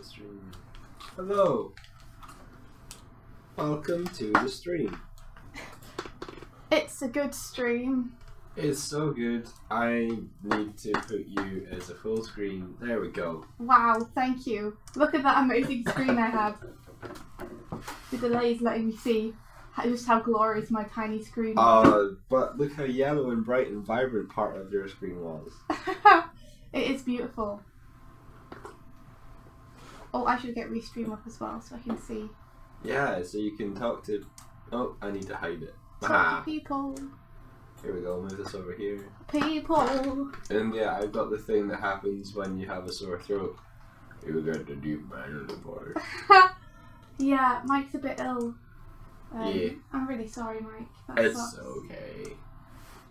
Livestream. Hello. Welcome to the stream. It's a good stream. It's so good. I need to put you as a full screen. There we go. Wow, thank you. Look at that amazing screen I have. The delay is letting me see just how glorious my tiny screen is. But look how yellow and bright and vibrant part of your screen was. It is beautiful. Oh, I should get Restream up as well so I can see. Yeah, so you can talk to... Oh, I need to hide it. Talk to people. Here we go, move this over here. People. And yeah, I've got the thing that happens when you have a sore throat. You get the deep man in the voice. Yeah, Mike's a bit ill. Yeah. I'm really sorry, Mike. That It's sucks. okay.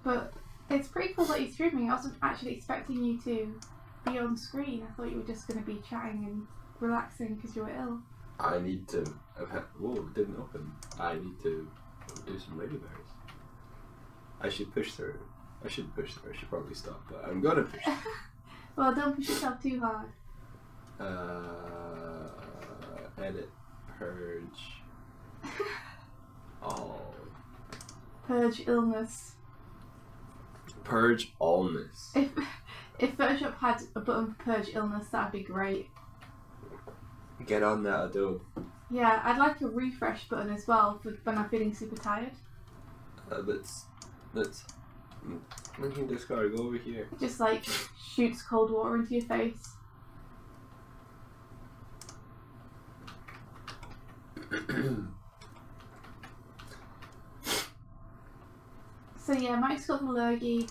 But it's pretty cool that you're streaming. I wasn't actually expecting you to be on screen. I thought you were just going to be chatting and relaxing because you were ill. I need to... Whoa, it didn't open. I need to do some ladyberries. I should push through. I should push through. I should probably stop, but I'm gonna push through. Well, don't push yourself too hard. Edit. Purge. All. Purge illness. Purge allness. If Photoshop had a button for purge illness, that'd be great. Get on that, Adobe. Yeah, I'd like a refresh button as well for when I'm feeling super tired. Let's. Linking discard. Go over here. Just like shoots cold water into your face. So yeah, Mike's got an allergy.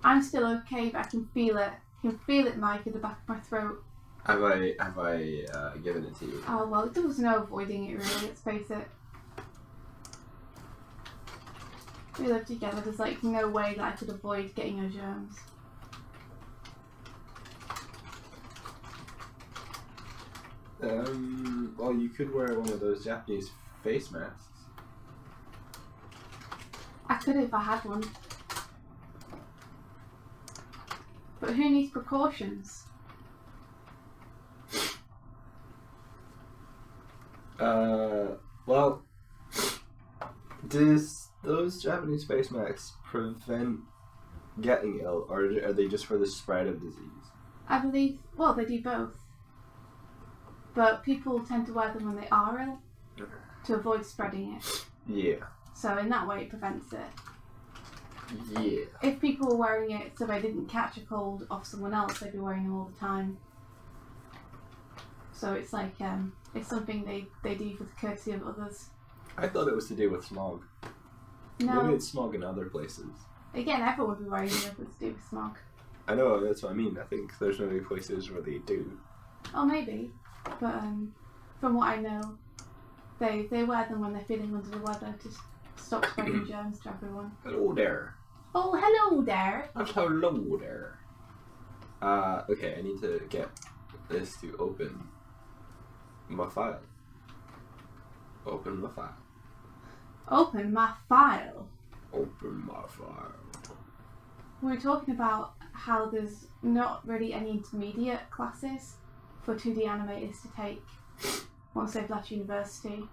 I'm still okay, but I can feel it. I can feel it, Mike, in the back of my throat. Have I given it to you? Oh well, there was no avoiding it really. Let's face it. We live together. There's like no way that I could avoid getting your germs. Well, you could wear one of those Japanese face masks. I could if I had one. But who needs precautions? Well, does those Japanese face masks prevent getting ill, or are they just for the spread of disease? I believe, well, they do both. But people tend to wear them when they are ill to avoid spreading it. Yeah. So in that way it prevents it. Yeah. If people were wearing it so they didn't catch a cold off someone else, they'd be wearing them all the time. So it's like, it's something they do for the courtesy of others. I thought it was to do with smog. No. Maybe it's smog in other places. Again, everyone would be wearing them if it's to do with smog. I know, that's what I mean. I think there's maybe places where they do. Oh, maybe. But from what I know, they wear them when they're feeling under the weather to stop spreading germs to everyone. Hello there. Oh, hello there. Hello there. Okay, I need to get this to open my file. Open my file. Open my file. Open my file. We were talking about how there's not really any intermediate classes for 2D animators to take once they've left university.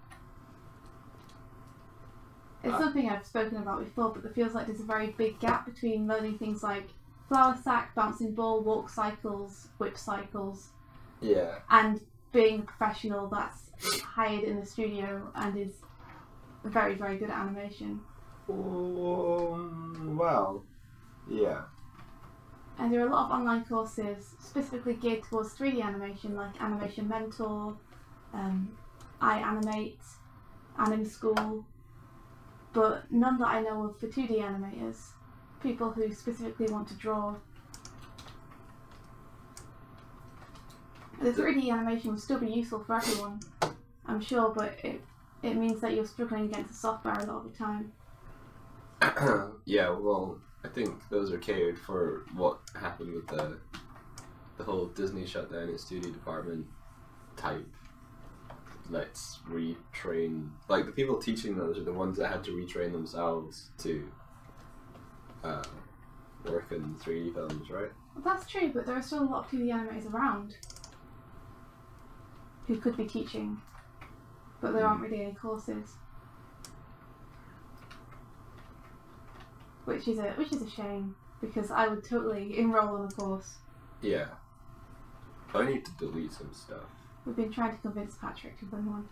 It's something I've spoken about before, but it feels like there's a very big gap between learning things like flower sack, bouncing ball, walk cycles, whip cycles, Yeah. and being a professional that's hired in the studio and is very, very good at animation. Well, yeah. And there are a lot of online courses specifically geared towards 3D animation, like Animation Mentor, iAnimate, Anim School, but none that I know of for 2D animators, people who specifically want to draw. The 3D animation will still be useful for everyone, I'm sure, but it means that you're struggling against the software a lot of the time. Yeah, well, I think those are catered for what happened with the whole Disney shutdown its studio department type. Let's retrain. Like, the people teaching those are the ones that had to retrain themselves to work in 3D films, right? Well, that's true, but there are still a lot of 2D animators around. who could be teaching, but there aren't really any courses, which is a shame, because I would totally enroll on a course. Yeah. I need to delete some stuff. We've been trying to convince Patrick to bring one.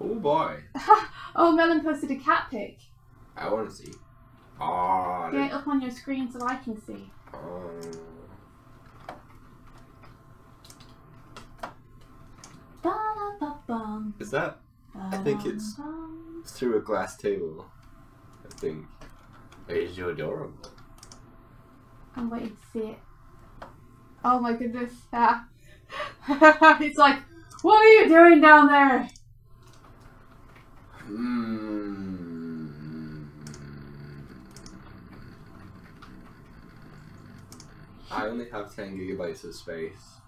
Oh boy. Oh, Melon posted a cat pic. I want to see. Oh, Get it up on your screen so I can see. Ba-da-ba-bum. Is that? I think it's through a glass table. I think. It's adorable. I'm waiting to see it. Oh my goodness. It's like, what are you doing down there? I only have 10 gigabytes of space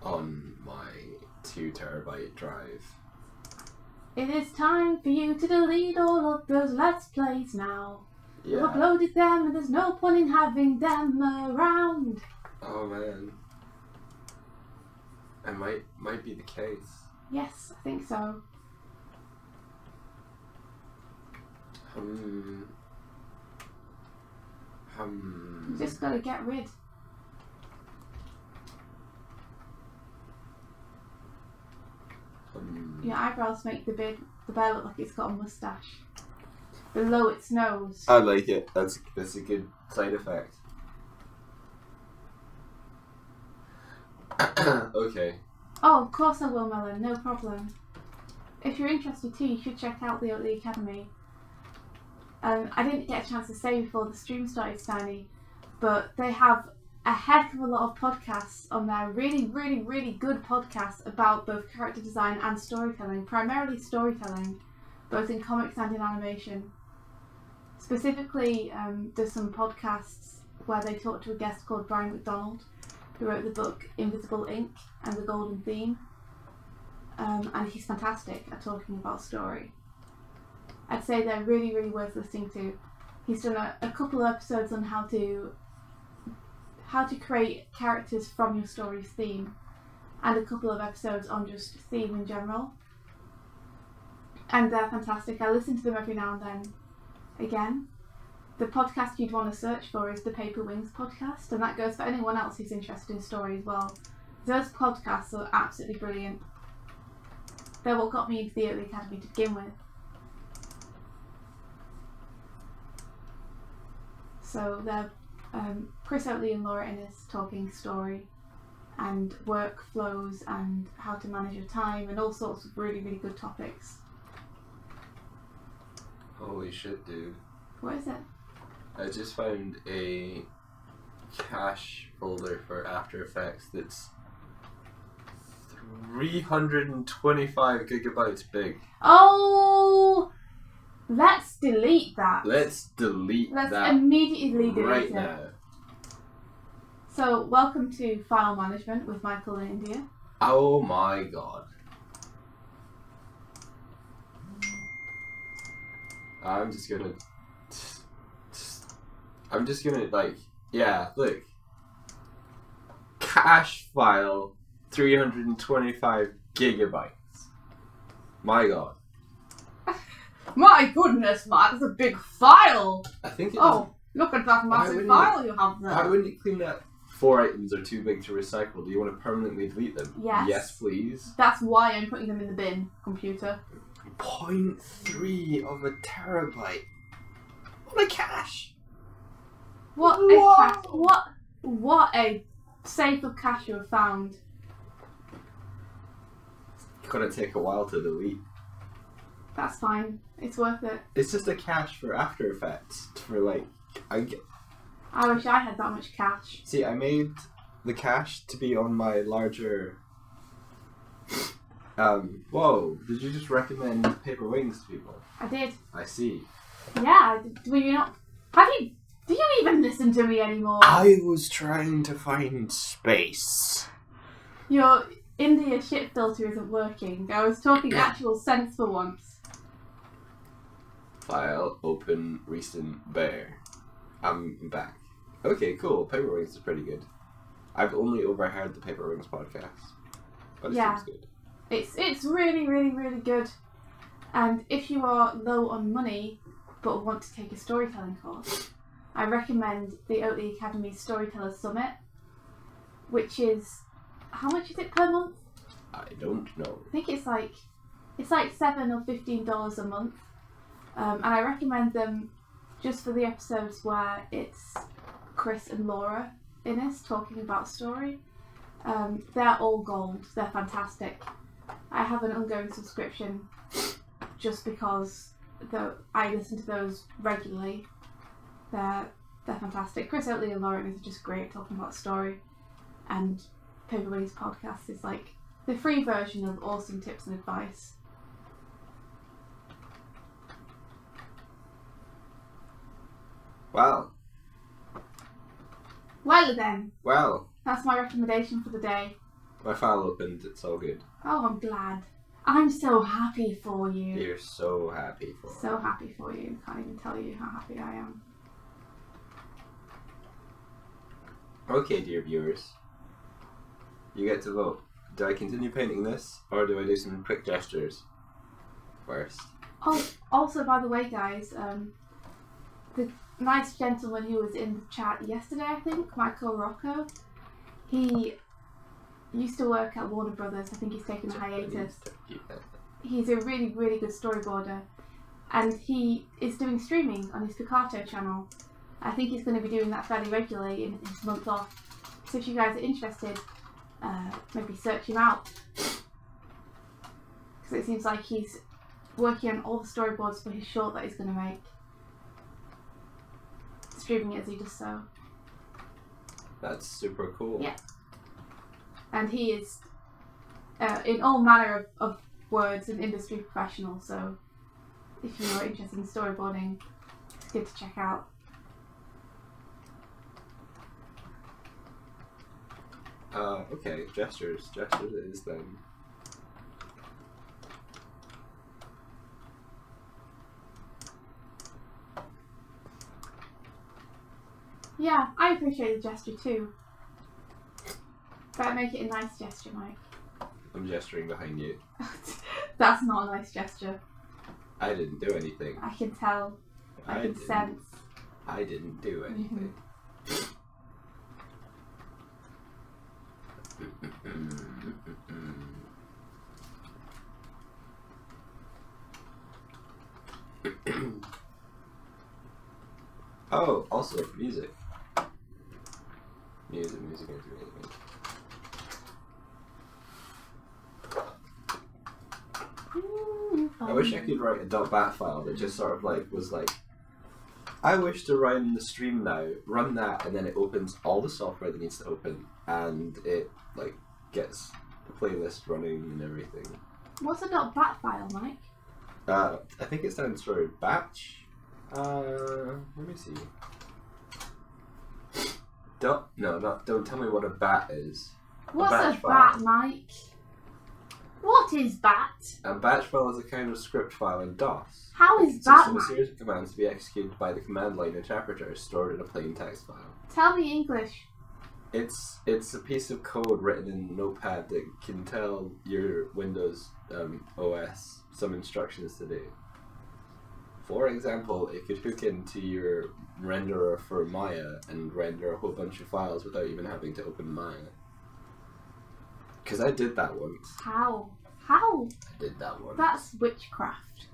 on my 2 terabyte drive. It is time for you to delete all of those Let's Plays now. Yeah. You've uploaded them and there's no point in having them around. Oh man. It might be the case. Yes, I think so. You just gotta get rid. Your eyebrows make the bear look like it's got a moustache below its nose. I like it. That's a good side effect. Okay. Oh, of course I will, Melon. No problem. If you're interested too, you should check out the Oatly Academy. I didn't get a chance to say before the stream started, Steiny, but they have a heck of a lot of podcasts on there. Really, really, really good podcasts about both character design and storytelling. Primarily storytelling, both in comics and in animation. Specifically, there's some podcasts where they talk to a guest called Brian McDonald, who wrote the book Invisible Ink and the Golden Theme. And he's fantastic at talking about story. I'd say they're really, really worth listening to. He's done a couple of episodes on how to create characters from your story's theme, and a couple of episodes on just theme in general. And they're fantastic. I listen to them every now and then. Again, the podcast you'd want to search for is the Paper Wings podcast, and that goes for anyone else who's interested in story as well. Those podcasts are absolutely brilliant. They're what got me into the Oatly Academy to begin with. So they're Chris Oatly and Laura Innes talking story and workflows and how to manage your time and all sorts of really, really good topics. Holy shit, dude. What is it? I just found a cache folder for After Effects that's 325 gigabytes big. Oh! Let's delete that. Let's delete that. Let's immediately delete right it. now. So, welcome to File Management with Michael in India. Oh my god. I'm just gonna like, yeah, look. Cache file 325 gigabytes. My god. My goodness, Matt, that's a big file! I think it Oh, look at that massive file you have there. Why wouldn't you clean that? 4 items are too big to recycle. Do you want to permanently delete them? Yes. Yes, please. That's why I'm putting them in the bin, computer. 0.3 of a terabyte. What a cache! What Whoa. a cache. What a safe of cache you have found. It's gonna take a while to delete. That's fine. It's worth it. It's just a cache for After Effects. For like, I wish I had that much cache. See, I made the cache to be on my larger. Whoa! Did you just recommend Paper Wings to people? I did. I see. Yeah. Were you not? Do you even listen to me anymore? I was trying to find space. Your India shit filter isn't working. I was talking actual sense for once. File, open, recent, bear. I'm back. Okay, cool. Paper Wings is pretty good. I've only overheard the Paper Wings podcast, but it seems good. It's really, really, really good. And if you are low on money but want to take a storytelling course, I recommend the Oatly Academy Storyteller Summit, which is, how much is it per month? I don't know. I think it's like $7 or $15 a month, and I recommend them just for the episodes where it's Chris and Laura in it talking about story. They're all gold. They're fantastic. I have an ongoing subscription just because I listen to those regularly. They're fantastic. Chris Oatley and Lauren is just great talking about story, and Paper Wings podcast is like the free version of awesome tips and advice. Wow. Well then. Well. That's my recommendation for the day. My file opened. It's all good. Oh, I'm glad. I'm so happy for you. You're so happy for me. So happy for you. Can't even tell you how happy I am. Okay, dear viewers. You get to vote. Do I continue painting this, or do I do some quick gestures first? Oh, also, by the way, guys, the nice gentleman who was in the chat yesterday, I think, Michael Rocco, he used to work at Warner Brothers. I think he's taken a hiatus. He's a really, really good storyboarder, and he is doing streaming on his Picato channel. I think he's going to be doing that fairly regularly in his month off. So if you guys are interested, maybe search him out, because it seems like he's working on all the storyboards for his short that he's going to make, streaming it as he does so. That's super cool. Yeah. And he is in all manner of words an industry professional, so if you are interested in storyboarding, it's good to check out. Okay, gestures it is then. Yeah, I appreciate the gesture too. Better make it a nice gesture, Mike. I'm gesturing behind you. That's not a nice gesture. I didn't do anything. I can tell. I can sense. I didn't do anything. Oh, also music. Music. I wish I could write a .bat file that just sort of like was like, I wish to run the stream now, run that, and then it opens all the software that needs to open, and it like gets the playlist running and everything. What's a .bat file, Mike? I think it stands for batch. Let me see. Don't tell me what a bat is. What's a bat, Mike? What is bat? A batch file is a kind of script file in DOS. How is It bat, consists of a Mike? series of commands to be executed by the command line interpreter stored in a plain text file. Tell me English. It's a piece of code written in Notepad that can tell your Windows OS some instructions to do. For example, it could hook into your renderer for Maya and render a whole bunch of files without even having to open Maya. Because I did that once. How? I did that once. That's witchcraft.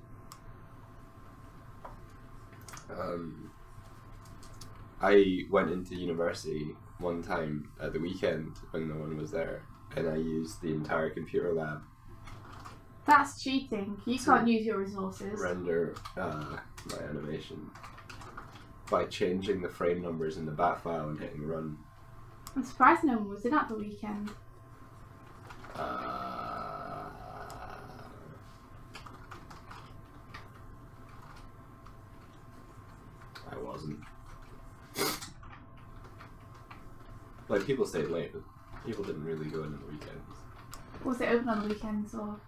I went into university one time at the weekend when no one was there, and I used the entire computer lab. That's cheating. You can't use your resources. Render my animation by changing the frame numbers in the bat file and hitting run. I'm surprised no one was in at the weekend. I wasn't. Like, people stayed late, but people didn't really go in on the weekends. Was it open on the weekends or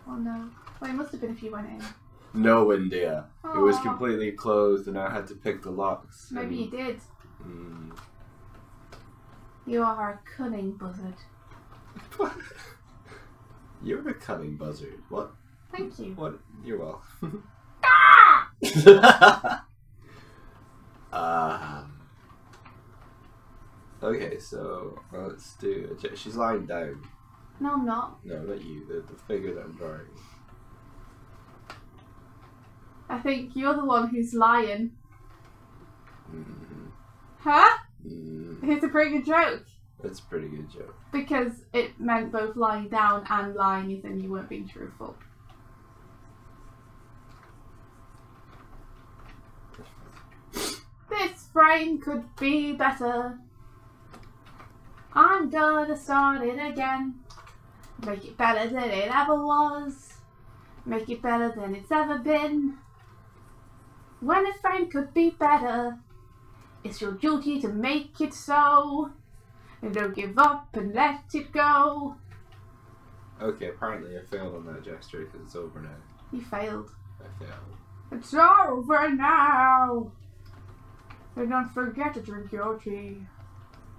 no? Well, it must have been if you went in. No, India. Aww. It was completely closed and I had to pick the locks. Maybe you did. Mm. You are a cunning buzzard. You're a cunning buzzard. What? Thank you. What? You're welcome. Okay, so let's do it. She's lying down. No, I'm not. No, not you. The figure that I'm drawing. I think you're the one who's lying. Mm-hmm. Huh? Mm. It's a pretty good joke. That's a pretty good joke. Because it meant both lying down and lying as in you weren't being truthful. This frame could be better. I'm gonna start it again. Make it better than it ever was. Make it better than it's ever been. When a frame could be better, it's your duty to make it so. And don't give up and let it go. Okay, apparently I failed on that gesture because it's over now. You failed. I failed. It's over now. And don't forget to drink your tea.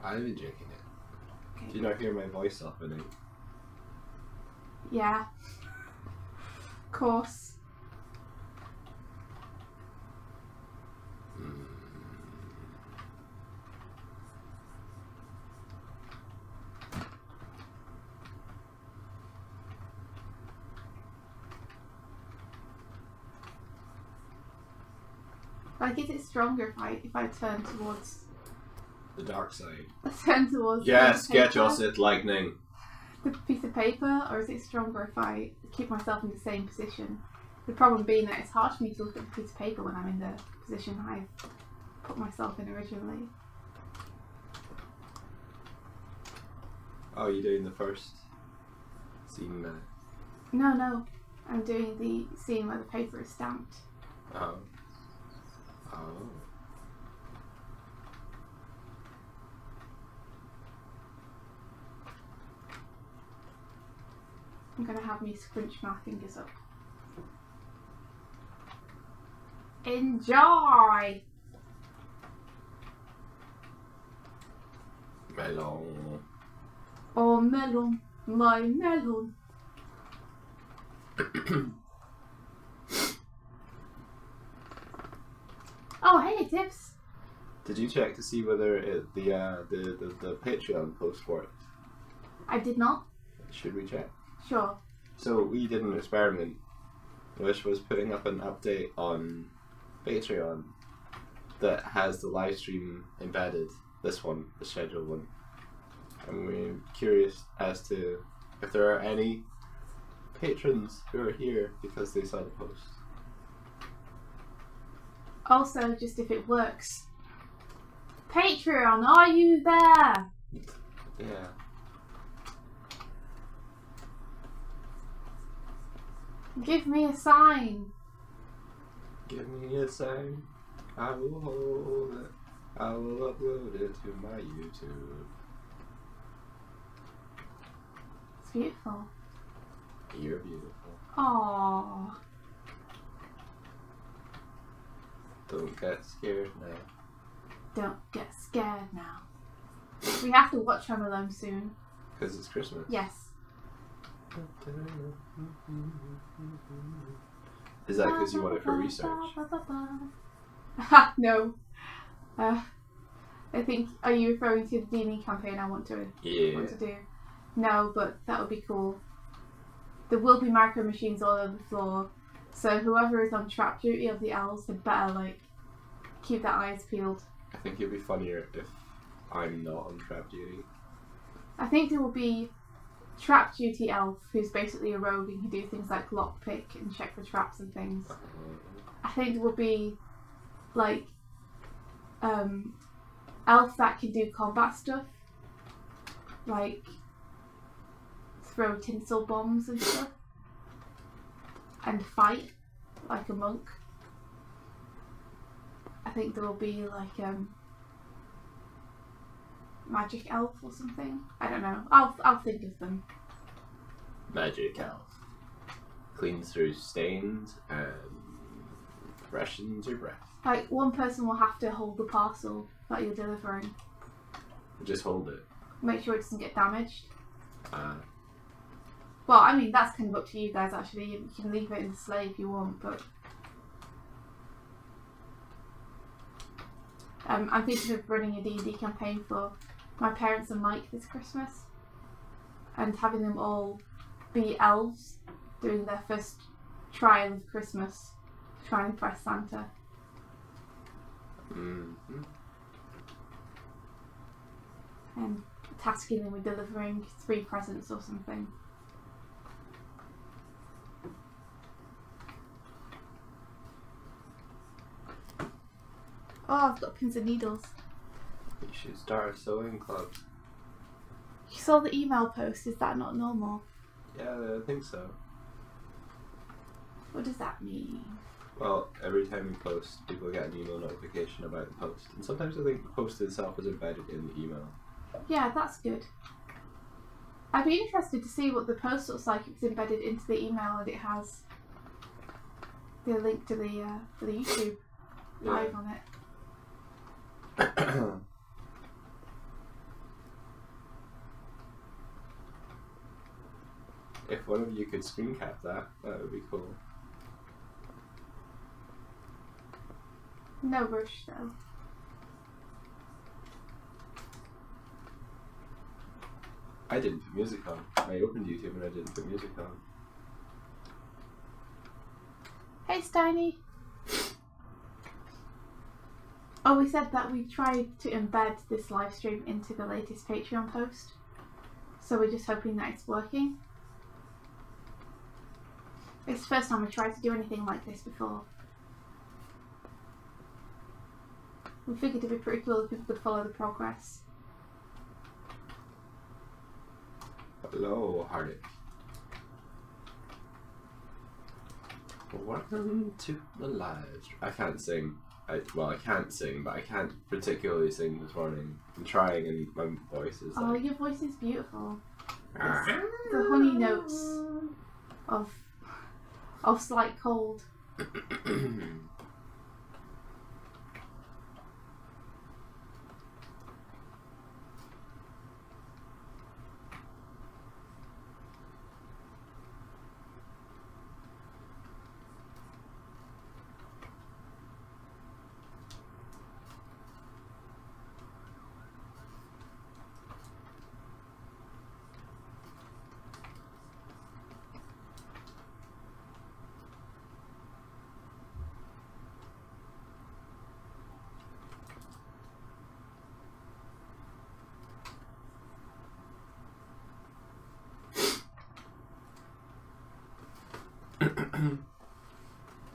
I've been drinking it. Okay. Do you not hear my voice softening? Yeah. Of course. Mm. Like, is it stronger if I turn towards The dark side. turn towards Yes, the get paper, your lightning. the piece of paper, or is it stronger if I keep myself in the same position? The problem being that it's hard for me to look at the piece of paper when I'm in the position I put myself in originally. Oh, you're doing the first scene now. No, I'm doing the scene where the paper is stamped. Oh. Oh. I'm gonna have me scrunch my fingers up. Enjoy! Melon. Oh, melon, my melon. Oh, hey, Tips. Did you check to see whether the Patreon post worked? I did not. Should we check? Sure. So we did an experiment, which was putting up an update on Patreon that has the live stream embedded. This one, the scheduled one. And we're curious as to if there are any patrons who are here because they saw the post. Also, just if it works. Patreon, are you there? Yeah. Give me a sign. Give me a sign. I will hold it. I will upload it to my YouTube. It's beautiful. You're beautiful. Aww. Don't get scared now. Don't get scared now. We have to watch Home Alone soon. Because it's Christmas. Yes. Is that because you want it for research? No. I think, are you referring to the Dini campaign I want to do? No, but that would be cool. There will be micro machines all over the floor, so whoever is on trap duty of the elves had better, like, keep their eyes peeled. I think it'd be funnier if I'm not on trap duty. I think there will be trap duty elf, who's basically a rogue and can do things like lockpick and check for traps and things. I think there will be, like, elf that can do combat stuff, like throw tinsel bombs and stuff, and fight like a monk. I think there will be like magic elf or something. I don't know. I'll think of them. Magic elf. Cleans through stains and Rations your breath. Like, one person will have to hold the parcel that you're delivering. Just hold it. Make sure it doesn't get damaged. Ah. Well, I mean, that's kind of up to you guys, actually. You can leave it in the sleigh if you want, but... I'm thinking of running a D&D campaign for my parents and Mike this Christmas. And having them all be elves, doing their first trial of Christmas to try and impress Santa. Mm-hmm. And tasking them with delivering 3 presents or something. Oh, I've got pins and needles. You should start a sewing club. You saw the email post, is that not normal? Yeah, I think so. What does that mean? Well, every time you post, people get an email notification about the post. And sometimes I think the post itself is embedded in the email. Yeah, that's good. I'd be interested to see what the post looks like if it's embedded into the email and it has the link to the YouTube live on it. If one of you could screen cap that would be cool. No rush though. I didn't put music on. I opened YouTube and I didn't put music on. Hey Steiny! Oh, we said that we tried to embed this live stream into the latest Patreon post. So we're just hoping that it's working. It's the first time we tried to do anything like this before. We figured it'd be pretty cool if people could follow the progress. Hello, Hardick. Welcome to the live stream. I can't sing. Well, I can't sing, but I can't particularly sing this morning. I'm trying, and my voice is Oh, like... your voice is beautiful. It's the honey notes of slight cold.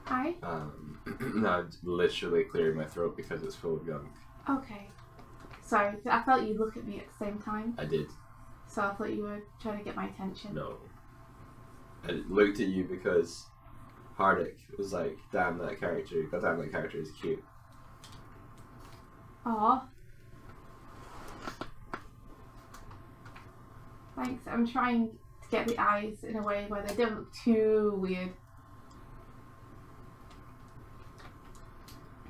Hi? No, I'm literally clearing my throat because it's full of gunk. Okay. Sorry, I felt you look at me at the same time. I did. So I thought you were trying to get my attention. No. I looked at you because Hardick was like, damn that character, goddamn that character is cute. Aw. Thanks, I'm trying to get the eyes in a way where they don't look too weird.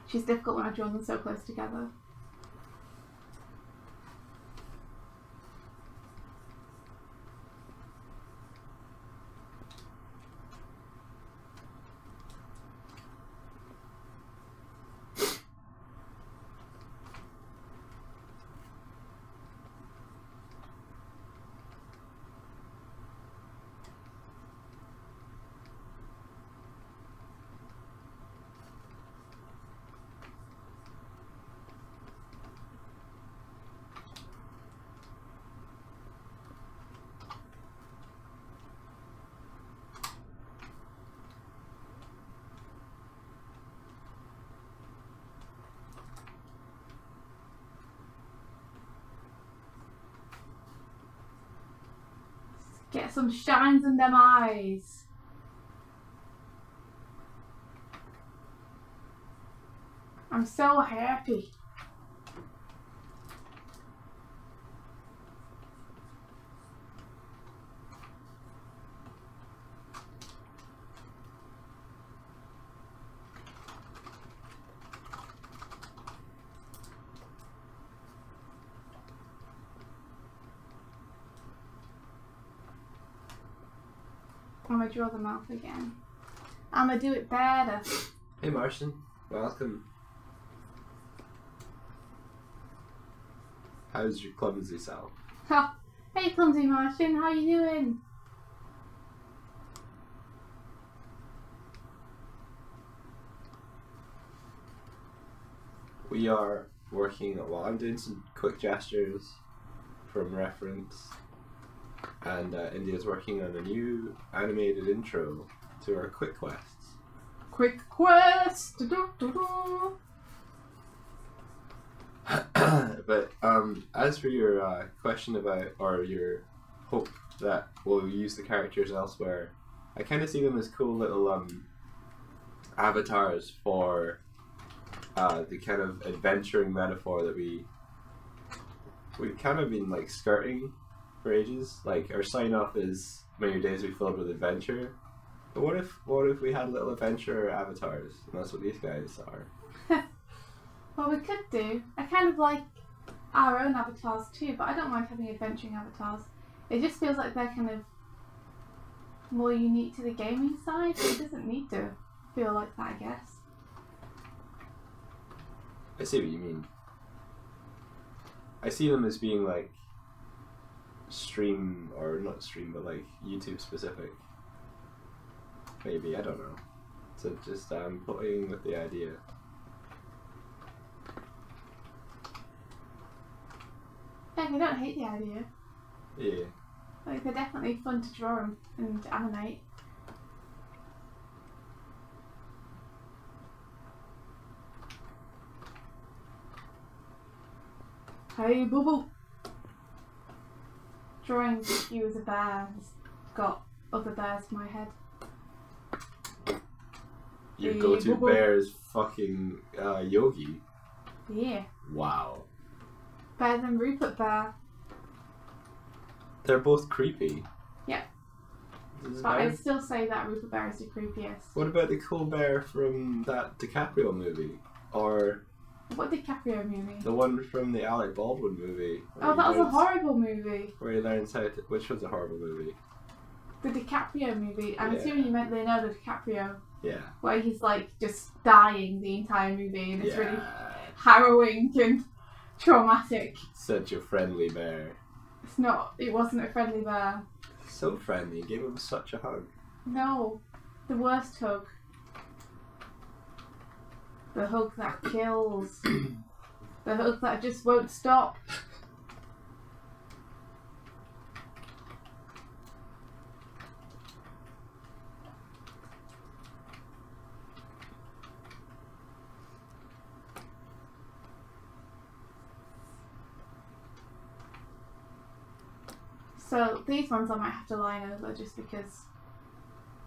She's difficult when I draw them so close together. Get some shines in them eyes. I'm so happy. I'm gonna draw the mouth again. I'm gonna do it better. Hey Martian, welcome. How's your clumsy self? Ha! Hey clumsy Martian, how you doing? We are working, well, I'm doing some quick gestures from reference, and India's working on a new animated intro to our quick quests. Quick quest! But as for your question about, or your hope that we'll use the characters elsewhere, I kind of see them as cool little avatars for the kind of adventuring metaphor that we've kind of been like skirting for ages. Like our sign off is "May your days be filled with adventure." But what if we had little adventure avatars, and that's what these guys are? Well, we could do. I kind of like our own avatars too, but I don't mind having adventuring avatars. It just feels like they're kind of more unique to the gaming side, but it doesn't need to feel like that, I guess. I see what you mean. I see them as being like stream, or not stream, but like YouTube specific. Maybe, I don't know. So just playing with the idea. Heck, I don't hate the idea. Yeah. Like, they're definitely fun to draw and animate. Hey, Boo Boo! Drawing you as a bear has got other bears in my head. Your Hey, go-to Boo Boo. bear is fucking Yogi. Yeah. Wow. Better than Rupert Bear. They're both creepy. Yeah. This is But bear- I'd still say that Rupert Bear is the creepiest. What about the cool bear from that DiCaprio movie? Or What DiCaprio movie? the one from the Alec Baldwin movie? where Oh, he that was a learns- horrible movie. Where he learns how to... Which one's a horrible movie? The DiCaprio movie. I'm Yeah. assuming you meant Leonardo DiCaprio, Yeah. where he's like just dying the entire movie, and it's Yeah. really harrowing and traumatic. Such a friendly bear. It's not. It wasn't a friendly bear. So friendly. Gave him such a hug. No, the worst hug. The hug that kills. The hug that just won't stop. So these ones I might have to line over just because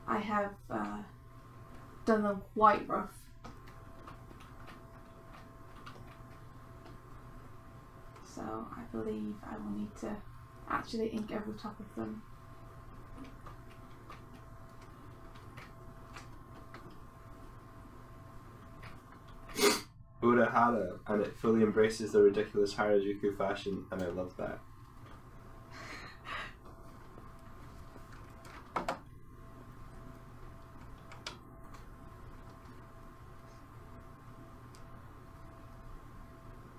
I have done them quite rough. So I believe I will need to actually ink over the top of them. Urahara, and it fully embraces the ridiculous Harajuku fashion, and I love that.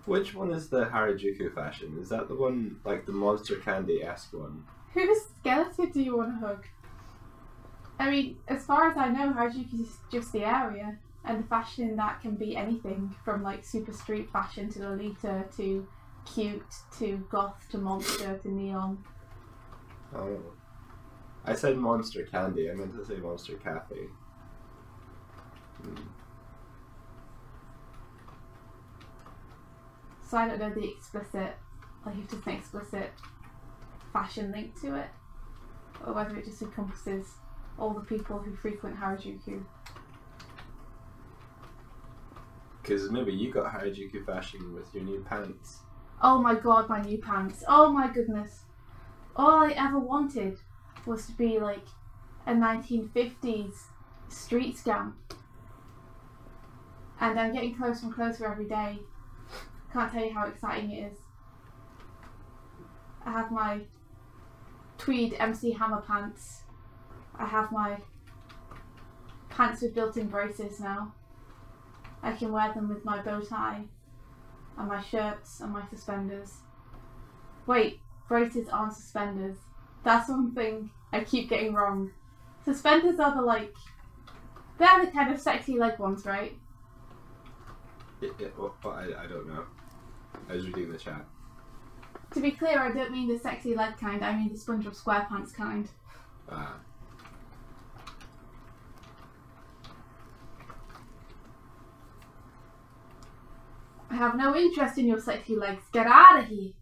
Which one is the Harajuku fashion? Is that the one, like the Monster Candy-esque one? Whose skeleton do you want to hug? I mean, as far as I know, Harajuku is just the area, and the fashion in that can be anything from like super street fashion to Lolita to cute to goth to monster to neon. Oh. I said Monster Candy, I meant to say Monster Cafe. So I don't know the explicit, like if there's an explicit fashion link to it, or whether it just encompasses all the people who frequent Harajuku. Because maybe you got Harajuku fashion with your new pants. Oh my god, my new pants. Oh my goodness. All I ever wanted was to be like a 1950s street scamp. And I'm getting closer and closer every day. Can't tell you how exciting it is. I have my tweed MC Hammer pants. I have my pants with built-in braces now. I can wear them with my bow tie and my shirts and my suspenders. Wait, braces aren't suspenders. That's one thing I keep getting wrong. Suspenders are they're the kind of sexy leg ones, right? Well, I don't know. I was reading the chat. To be clear, I don't mean the sexy leg kind, I mean the SpongeBob SquarePants kind. Ah. I have no interest in your sexy legs. Get out of here!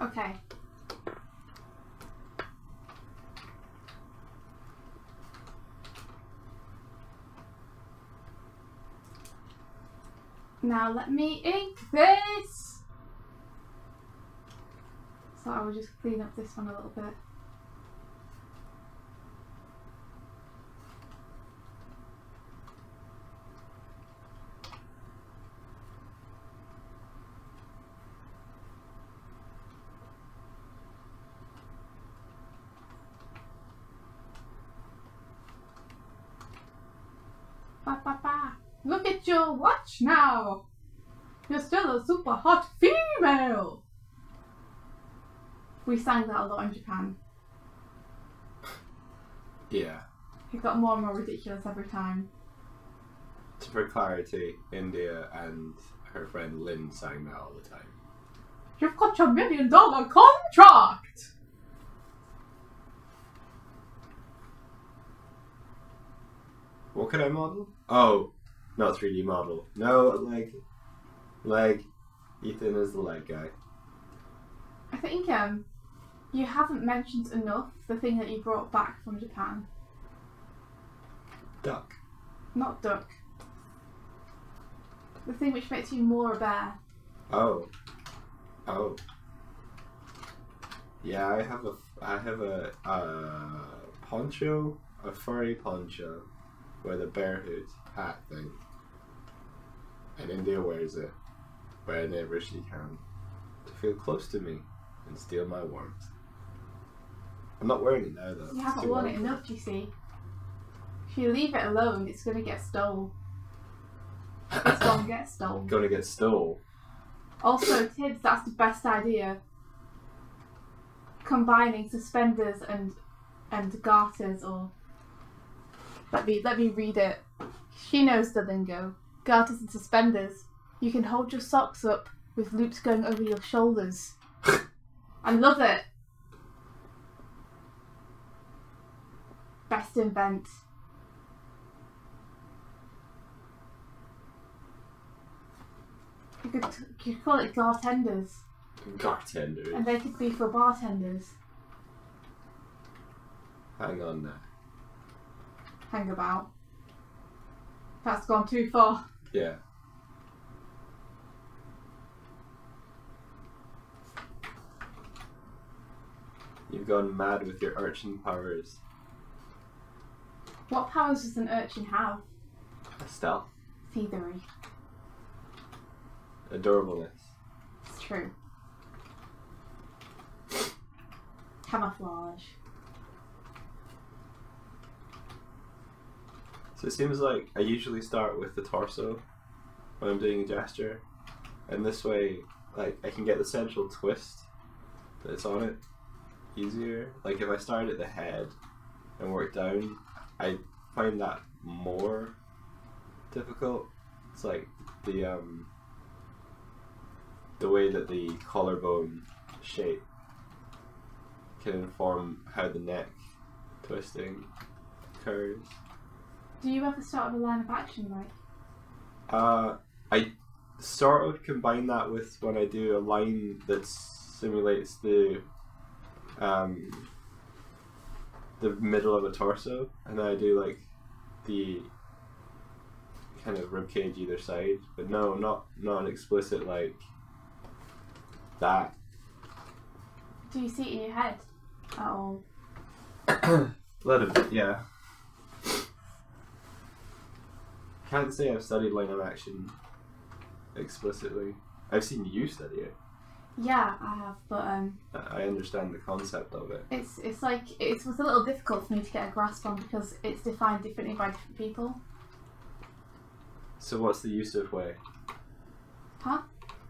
Okay. Now let me ink this! So I will just clean up this one a little bit. Look at your watch now! You're still a super hot female! We sang that a lot in Japan. Yeah. It got more and more ridiculous every time. For clarity, India and her friend Lynn sang that all the time. You've got your $1 million contract! What can I model? Oh, not 3D model. No, leg. Ethan is the leg guy. I think you haven't mentioned enough the thing that you brought back from Japan. Duck. Not duck. The thing which makes you more a bear. Oh. Yeah, I have a poncho, a furry poncho with a bear hood hat thing. And India wears it whenever she can to feel close to me and steal my warmth. I'm not wearing it now though. You haven't worn it enough, you see. If you leave it alone, it's going to get stole. It's going to get stole. Gonna get stole. Also, Tibbs, that's the best idea. Combining suspenders and garters, or let me read it. She knows the lingo. Garters and suspenders. You can hold your socks up with loops going over your shoulders. I love it. Best invent. You could call it gartenders. Gartenders. And they could be for bartenders. Hang on now. Hang about. That's gone too far. Yeah. You've gone mad with your urchin powers. What powers does an urchin have? Stealth. Thievery. Adorableness. It's true. Camouflage. So it seems like I usually start with the torso when I'm doing a gesture, and this way like I can get the central twist that's on it easier. Like if I started at the head and work down, I find that more difficult. It's like the way that the collarbone shape can inform how the neck twisting occurs. Do you ever start with a line of action, right? I sort of combine that with when I do a line that simulates the middle of a torso, and then I do like the kind of rib cage either side, but no, not an explicit like that. Do you see it in your head at all? A little bit, yeah. Can't say I've studied line of action explicitly. I've seen you study it. Yeah, I have, but I understand the concept of it. It's like it was a little difficult for me to get a grasp on because it's defined differently by different people. So what's the Yusuf way? Huh?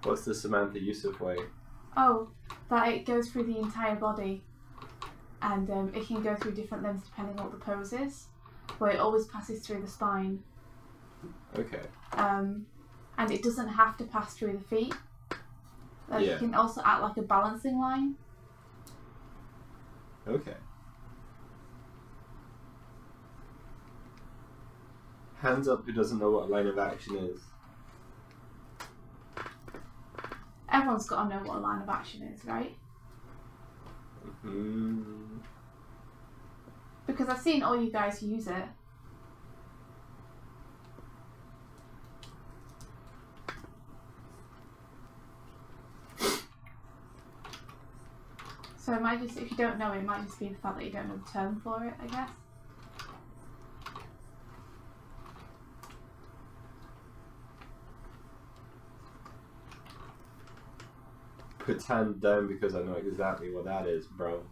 What's the Samantha Yusuf way? Oh, that it goes through the entire body, and it can go through different limbs depending on what the pose is, where it always passes through the spine. Okay. And it doesn't have to pass through the feet. Like Yeah. It can also act like a balancing line. Okay. Hands up who doesn't know what a line of action is. Everyone's got to know what a line of action is, right? Because I've seen all you guys use it. So it might just, if you don't know it might just be the fact that you don't know the term for it, I guess. Put hand down because I know exactly what that is, bro.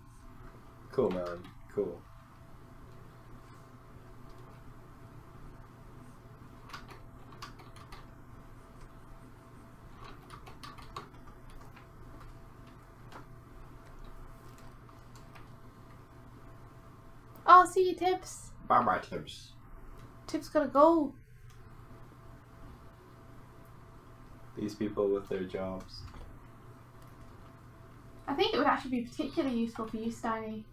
Cool, man. Cool. Oh, see you, Tips. Bye-bye, Tips. Tips gotta go. These people with their jobs. I think it would actually be particularly useful for you, Steiny.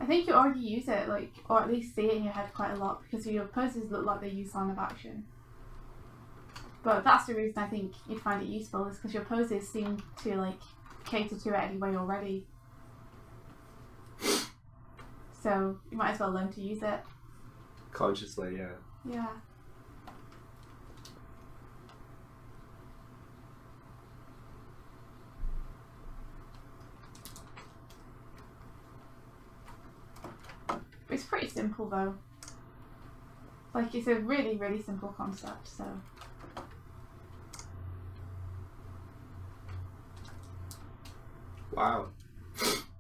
I think you already use it, like, or at least see it in your head quite a lot because your poses look like they use line of action. But that's the reason I think you'd find it useful, is because your poses seem to, like, cater to it anyway already. So you might as well learn to use it. Consciously, yeah. Yeah. It's pretty simple though. Like, it's a really, really simple concept, so. Wow.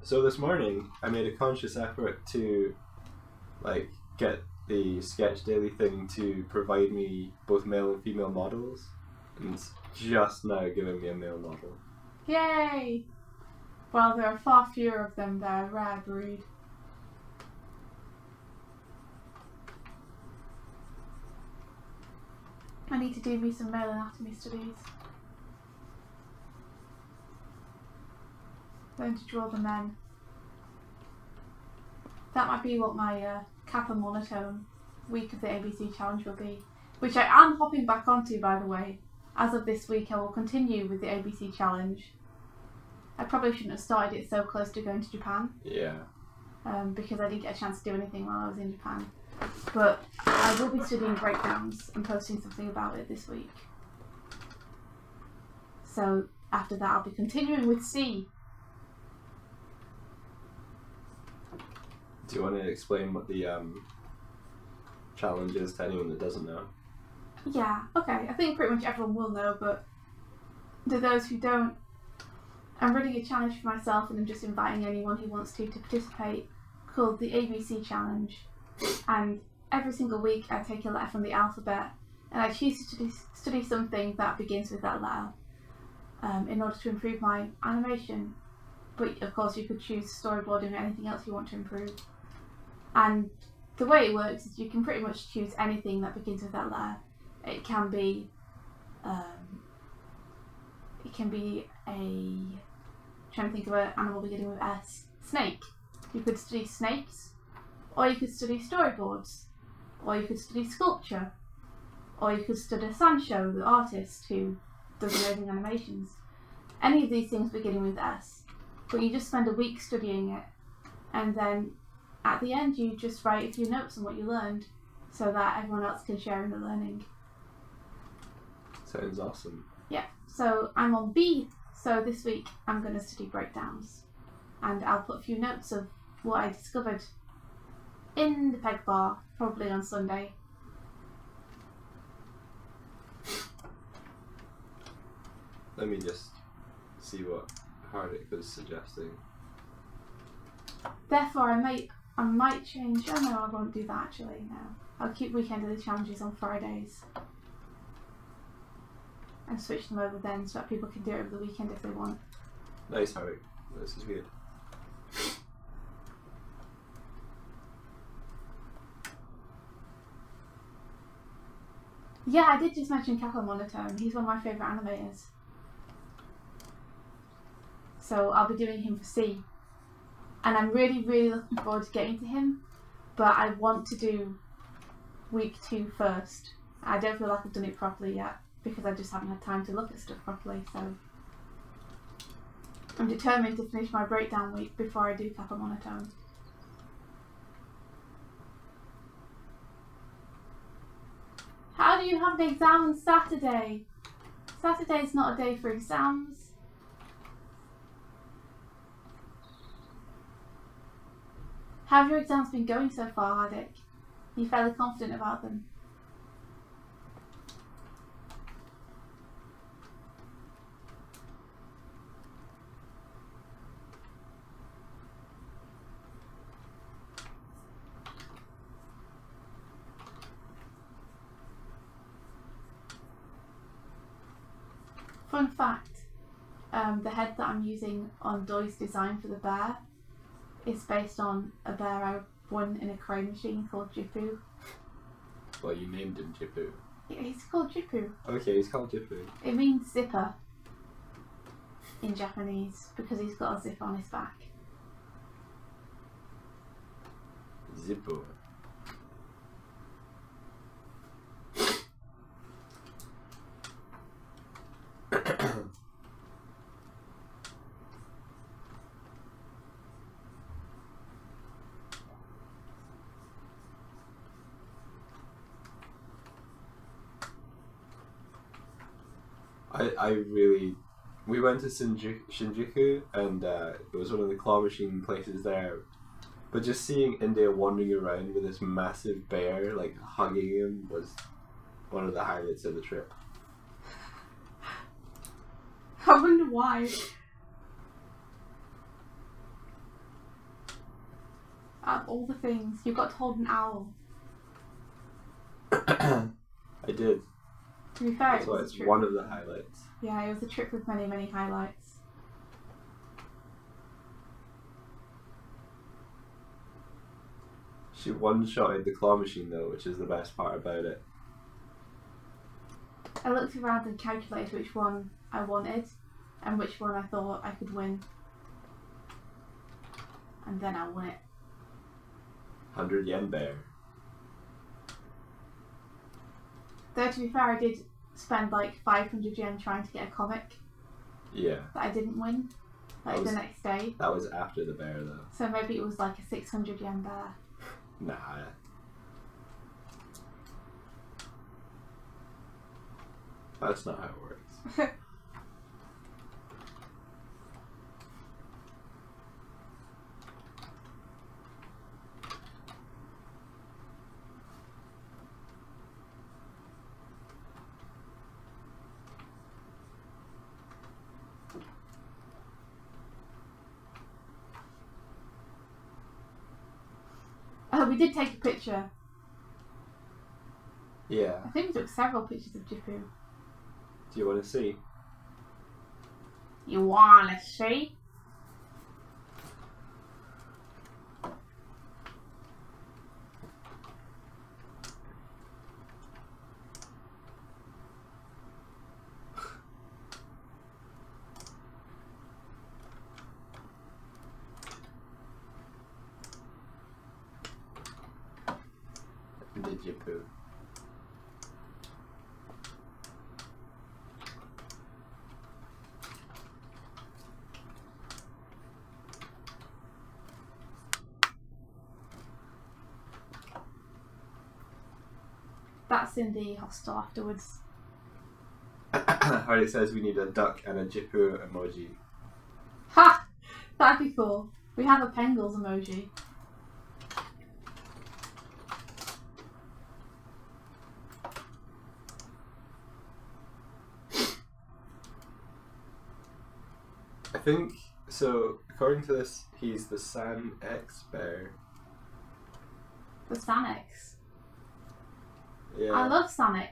So this morning, I made a conscious effort to, like, get the Sketch Daily thing to provide me both male and female models, and it's just now giving me a male model. Yay! Well, there are far fewer of them, they're a rare breed. I need to do me some male anatomy studies. Learn to draw the men. That might be what my Kappa monotone week of the ABC challenge will be, which I am hopping back onto, by the way. As of this week, I will continue with the ABC challenge. I probably shouldn't have started it so close to going to Japan. Yeah. Because I didn't get a chance to do anything while I was in Japan. But I will be studying breakdowns and posting something about it this week. So after that, I'll be continuing with C. Do you want to explain what the challenge is to anyone that doesn't know? Yeah, okay. I think pretty much everyone will know, but to those who don't, I'm running a challenge for myself and I'm just inviting anyone who wants to participate, called the ABC Challenge. And every single week I take a letter from the alphabet and I choose to study something that begins with that letter. in order to improve my animation. But of course you could choose storyboarding or anything else you want to improve. And the way it works is you can pretty much choose anything that begins with that letter. It can be trying to think of an animal beginning with S. Snake. You could study snakes, or you could study storyboards, or you could study sculpture, or you could study Sancho, the artist who does amazing animations. Any of these things beginning with S. But you just spend a week studying it, and then at the end you just write a few notes on what you learned so that everyone else can share in the learning. Sounds awesome. Yeah, so I'm on B, so this week I'm going to study breakdowns, and I'll put a few notes of what I discovered in the peg bar, probably on Sunday. Let me just see what Hardik was suggesting. Therefore I might change, oh no, I won't do that actually, no. I'll keep Weekend of the Challenges on Fridays and switch them over then so that people can do it over the weekend if they want. Nice, Hardik. This is good. Yeah, I did just mention Kappa Monotone. He's one of my favourite animators. So I'll be doing him for C. And I'm really, really looking forward to getting to him. But I want to do week 2 first. I don't feel like I've done it properly yet because I just haven't had time to look at stuff properly. So I'm determined to finish my breakdown week before I do Kappa Monotone. How do you have an exam on Saturday? Saturday's not a day for exams. How have your exams been going so far, Hardik? Are you fairly confident about them? Fun fact, the head that I'm using on Doig's design for the bear is based on a bear I won in a crane machine called Jipu. Well, you named him Jipu. Yeah, he's called Jipu. Okay, he's called Jipu. It means zipper in Japanese because he's got a zip on his back. Zippo. We went to Shinjuku and it was one of the claw machine places there, but just seeing India wandering around with this massive bear like hugging him was one of the highlights of the trip. I wonder why. Out of all the things, you've got to hold an owl. I did. To be fair, That's why it's one of the highlights. Yeah, it was a trip with many, many highlights. She one-shotted the claw machine though, which is the best part about it. I looked around and calculated which one I wanted and which one I thought I could win. And then I won it. 100 yen bear. Though to be fair, I did spend like 500 yen trying to get a comic. Yeah. That I didn't win. Like the next day. That was after the bear though. So maybe it was like a 600 yen bear. Nah. That's not how it works. Oh, we did take a picture. Yeah. I think we took several pictures of Jipu. Do you want to see? You wanna see? Did you poo? That's in the hostel afterwards. Hardy says we need a duck and a Jipu emoji. Ha! That'd be cool. We have a Pengles emoji. I think, so according to this, he's the San X bear. The Sanex. Yeah. I love Sonic.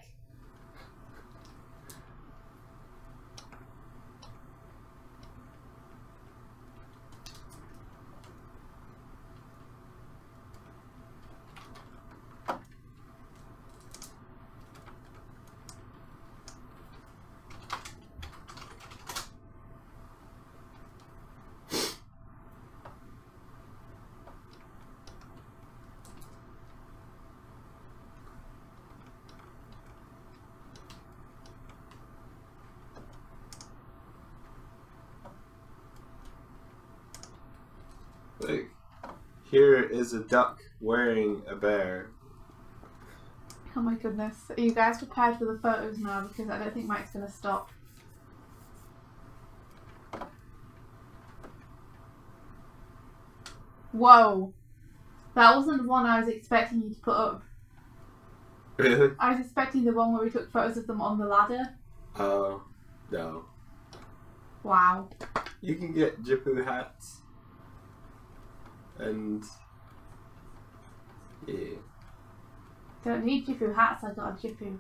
Like, here is a duck wearing a bear. Oh my goodness. Are you guys prepared for the photos now? Because I don't think Mike's going to stop. Whoa. That wasn't the one I was expecting you to put up. Really? I was expecting the one where we took photos of them on the ladder. Oh, no. Wow. You can get Jipu hats. And yeah. Don't need Jipu hats, I got a Jipu.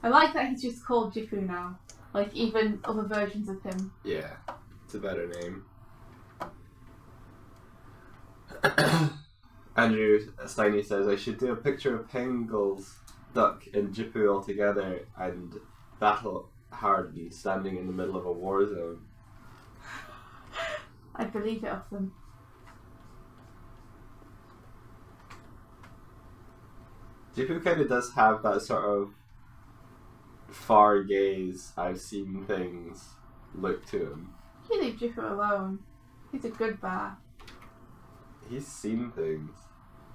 I like that he's just called Jipu now. Like even other versions of him. Yeah, it's a better name. Andrew Steiny says I should do a picture of Pengles, Duck and Jipu all together and battle Harden standing in the middle of a war zone. I believe it of them. Jipu kind of does have that sort of far gaze, I've seen things look to him. You leave Jipu alone. He's a good bear. He's seen things.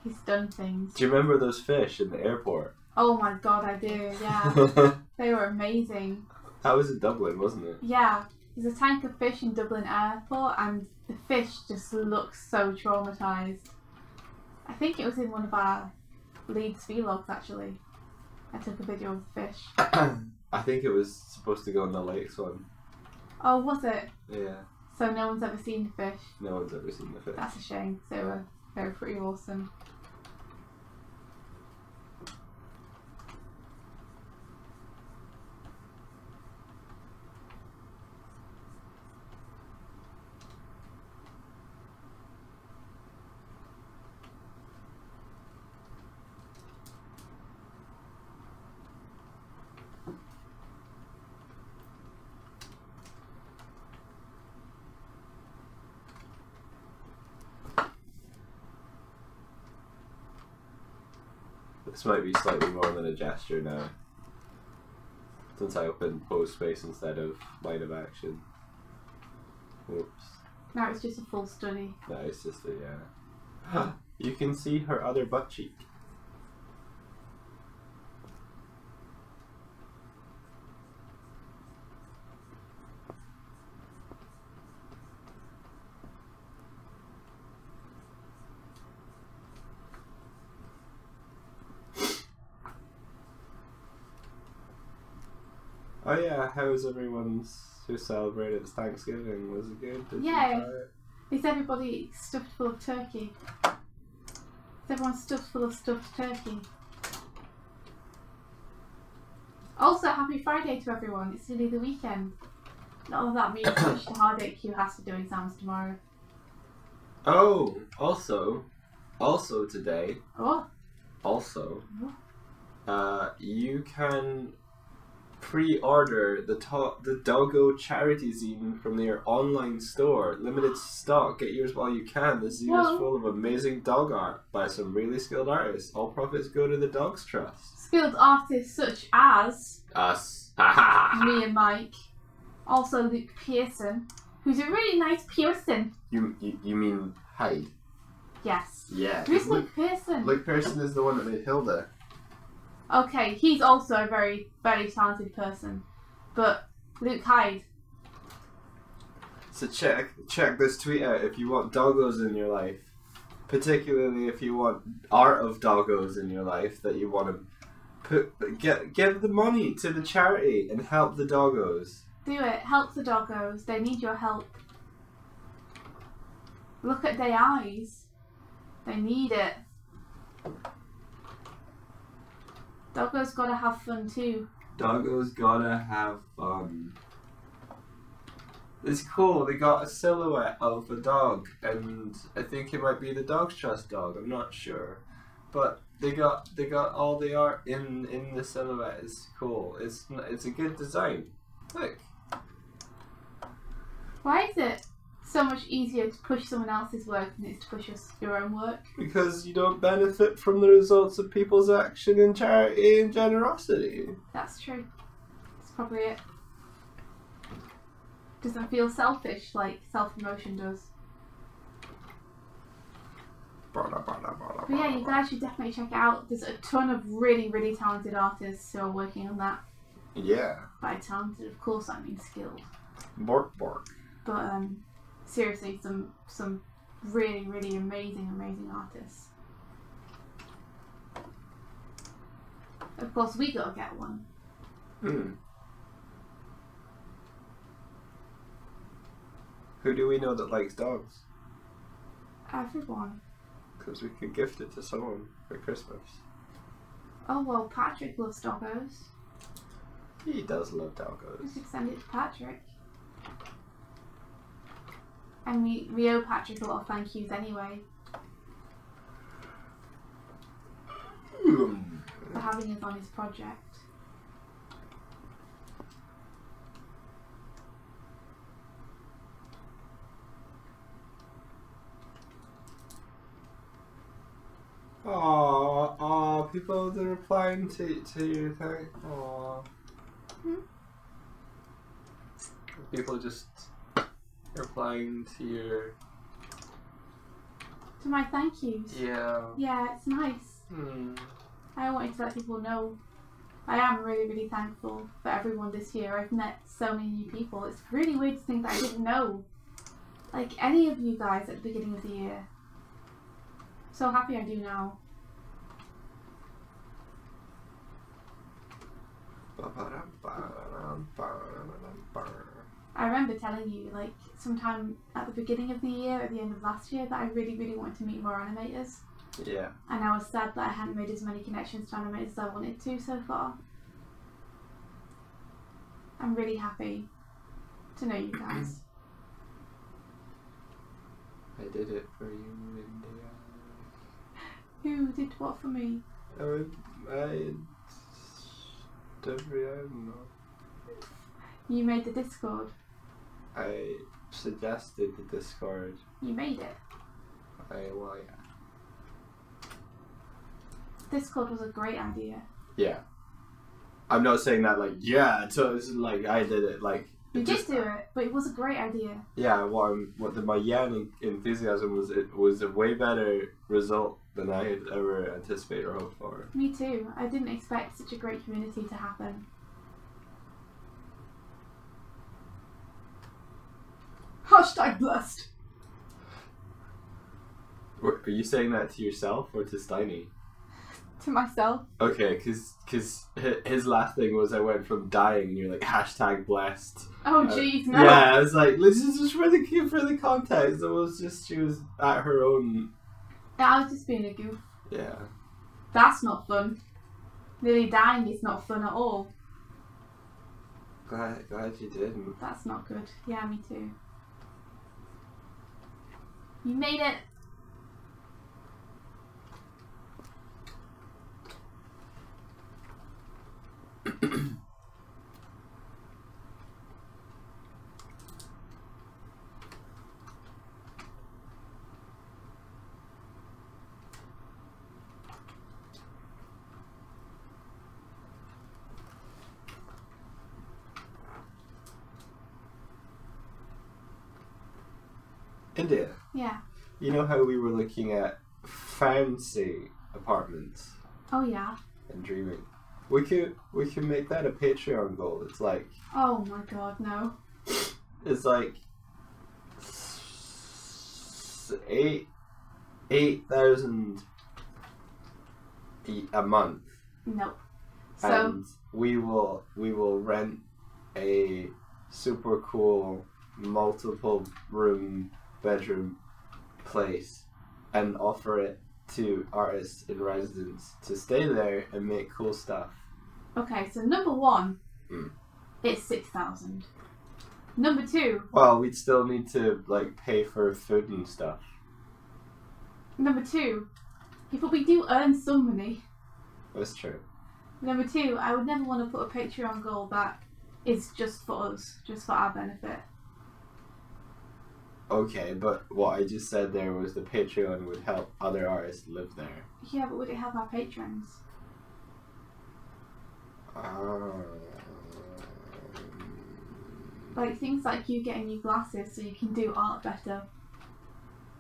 He's done things. Do you remember those fish in the airport? Oh my god, I do, yeah. They were amazing. That was in Dublin, wasn't it? Yeah. There's a tank of fish in Dublin Airport and the fish just looks so traumatised. I think it was in one of our Leeds vlogs actually. I took a video of the fish. I think it was supposed to go on the lakes one. Oh, was it? Yeah. So no one's ever seen the fish? No one's ever seen the fish. That's a shame. They were pretty awesome. This might be slightly more than a gesture now, since I opened pose space instead of line of action. Oops. Now it's just a full study. No, it's just a, yeah. You can see her other butt cheek. Oh yeah, how was everyone's who celebrated Thanksgiving? Was it good? Did you Yeah. enjoy it? Is everybody stuffed full of turkey? Is everyone stuffed full of stuffed turkey? Also, happy Friday to everyone. It's nearly the weekend. Oh, that means Mr. Hardacre has to do exams tomorrow. Oh, also today, Oh. you can pre-order the Doggo charity zine from their online store. Limited stock. Get yours while you can. The zine is full of amazing dog art by some really skilled artists. All profits go to the Dogs Trust. Skilled artists such as Us. me and Mike. Also Luke Pearson, who's a really nice person. You mean Hyde? Yes. Yeah. Who's Luke Pearson? Luke Pearson is the one that made Hilda. Okay, he's also a very, very talented person. But Luke Hyde. So check this tweet out if you want doggos in your life. Particularly if you want art of doggos in your life that you want to give the money to the charity and help the doggos. Do it. Help the doggos. They need your help. Look at their eyes. They need it. Doggos gotta have fun too. Doggos gotta have fun. It's cool. They got a silhouette of a dog, and I think it might be the Dogs Trust dog. I'm not sure, but they got all the art in the silhouette. It's cool. It's a good design. Look. Why is it so much easier to push someone else's work than it is to push your own work? Because you don't benefit from the results of people's action and charity and generosity. That's true. That's probably it. Doesn't feel selfish like self-promotion does. But yeah, you guys should definitely check it out. There's a ton of really, really talented artists who are working on that. Yeah. By talented, of course, I mean skilled. Bork bork. But seriously, some really, really amazing artists. Of course, we gotta get one. Who do we know that likes dogs? Everyone. Because we could gift it to someone for Christmas. Oh well, Patrick loves doggos. He does love We doggos. could send it to Patrick. And we owe Patrick a lot of thank yous anyway for having us on his project. Aww, people that are replying to your thing. Aww. People just replying to your... To my thank yous. Yeah. Yeah, it's nice. I wanted to let people know I am really, really thankful for everyone this year. I've met so many new people. It's really weird to think that I didn't know, like, any of you guys at the beginning of the year. So happy I do now. I remember telling you, like, sometime at the beginning of the year, at the end of last year, that I really, really wanted to meet more animators. Yeah. And I was sad that I hadn't made as many connections to animators as I wanted to so far. I'm really happy to know you guys. I did it for you, India. Who did what for me? I don't know. You made the Discord. I suggested the Discord. You made it. Well, yeah. Discord was a great idea. Yeah. I'm not saying that like, yeah, so it's like I did it, like... You did do it, but it was a great idea. Yeah, my enthusiasm was, it was a way better result than I had ever anticipated or hoped for. Me too. I didn't expect such a great community to happen. Hashtag blessed. Are you saying that to yourself or to Steiny? To myself. Okay, because his last thing was I went from dying and you're like, hashtag blessed. Oh jeez, no. Yeah, I was like, let's just for the context. It was just, she was at her own... I was just being a goof. Yeah. That's not fun. Nearly dying is not fun at all. Glad you didn't. That's not good. Yeah, me too. You made it! India. Yeah. You know how we were looking at fancy apartments Oh yeah. and dreaming? We could make that a Patreon goal. It's like Oh my god, no. it's like 8,000 a month. Nope. So And we will rent a super cool multiple room bedroom place and offer it to artists in residence to stay there and make cool stuff. okay, so number one, it's 6,000. Number two, Well, we'd still need to like pay for food and stuff. but we do earn some money. That's true. Number two, I would never want to put a Patreon goal that is just for us, just for our benefit. Okay, but what I just said there was the Patreon would help other artists live there. Yeah, but would it help our patrons? Like things like you getting new glasses so you can do art better.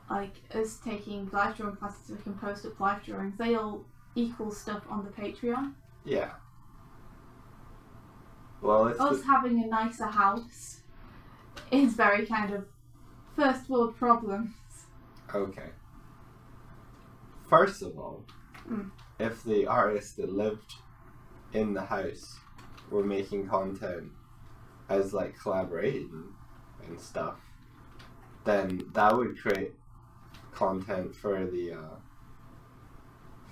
Like us taking live drawing classes so we can post up live drawings. They all equal stuff on the Patreon. Yeah. Well, it's Us having a nicer house is very kind of first world problems. okay. First of all, if the artists that lived in the house were making content as like collaborating and stuff, then that would create content for the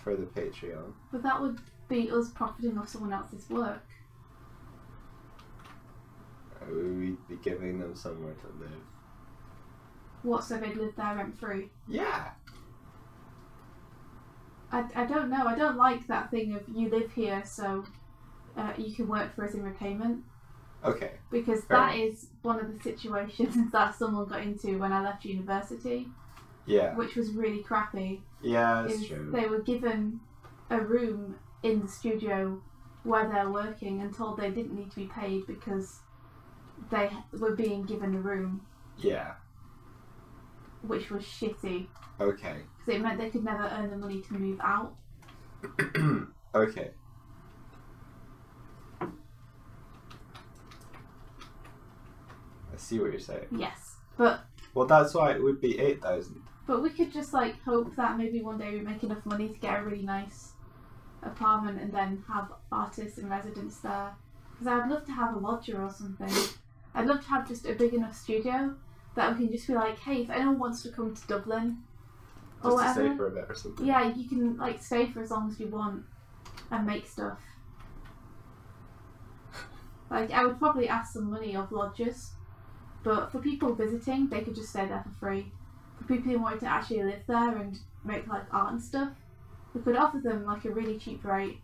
Patreon. But that would be us profiting off someone else's work. We'd be giving them somewhere to live. What, so they'd live there rent free? Yeah. I don't know. I don't like that thing of you live here so you can work for us in repayment. Okay. Because that is one of the situations that someone got into when I left university. Yeah. Which was really crappy. Yeah, that's true. They were given a room in the studio where they're working and told they didn't need to be paid because they were being given a room. Yeah. Which was shitty. Okay. Because it meant they could never earn the money to move out. Okay. I see what you're saying. Yes. But Well, that's why it would be 8,000. we could just like hope that maybe one day we make enough money to get a really nice apartment and then have artists in residence there. Because I'd love to have a lodger or something. I'd love to have just a big enough studio that we can just be like, hey, if anyone wants to come to Dublin or Just to whatever, stay for a bit or something. yeah, you can like stay for as long as you want and make stuff. Like I would probably ask some money of lodgers, but for people visiting, they could just stay there for free. For people who wanted to actually live there and make like art and stuff, we could offer them like a really cheap rate.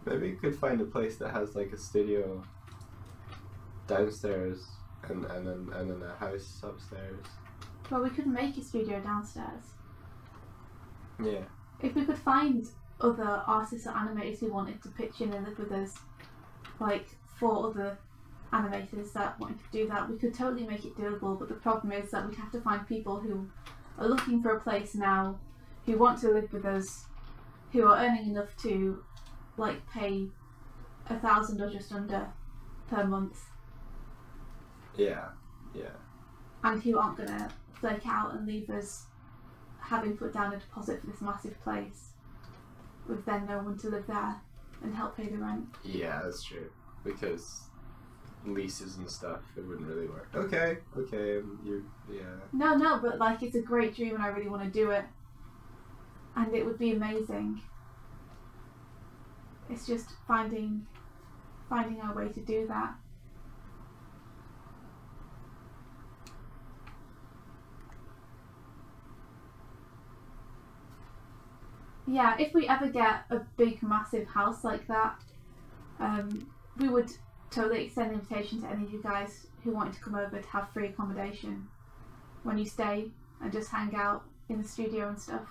Maybe you could find a place that has like a studio downstairs and then a house upstairs. Well, we could make a studio downstairs. Yeah. If we could find other artists or animators who wanted to pitch in and live with us, like 4 other animators that wanted to do that, we could totally make it doable. But the problem is that we'd have to find people who are looking for a place now, who want to live with us, who are earning enough to like pay 1,000 or just under per month. Yeah. Yeah. And who aren't gonna flake out and leave us having put down a deposit for this massive place with then no one to live there and help pay the rent. Yeah, that's true. Because leases and stuff, it wouldn't really work. Okay, yeah. No, but like it's a great dream and I really want to do it. And it would be amazing. It's just finding our way to do that. Yeah, if we ever get a big, massive house like that, we would totally extend the invitation to any of you guys who wanted to come over to have free accommodation when you stay and just hang out in the studio and stuff.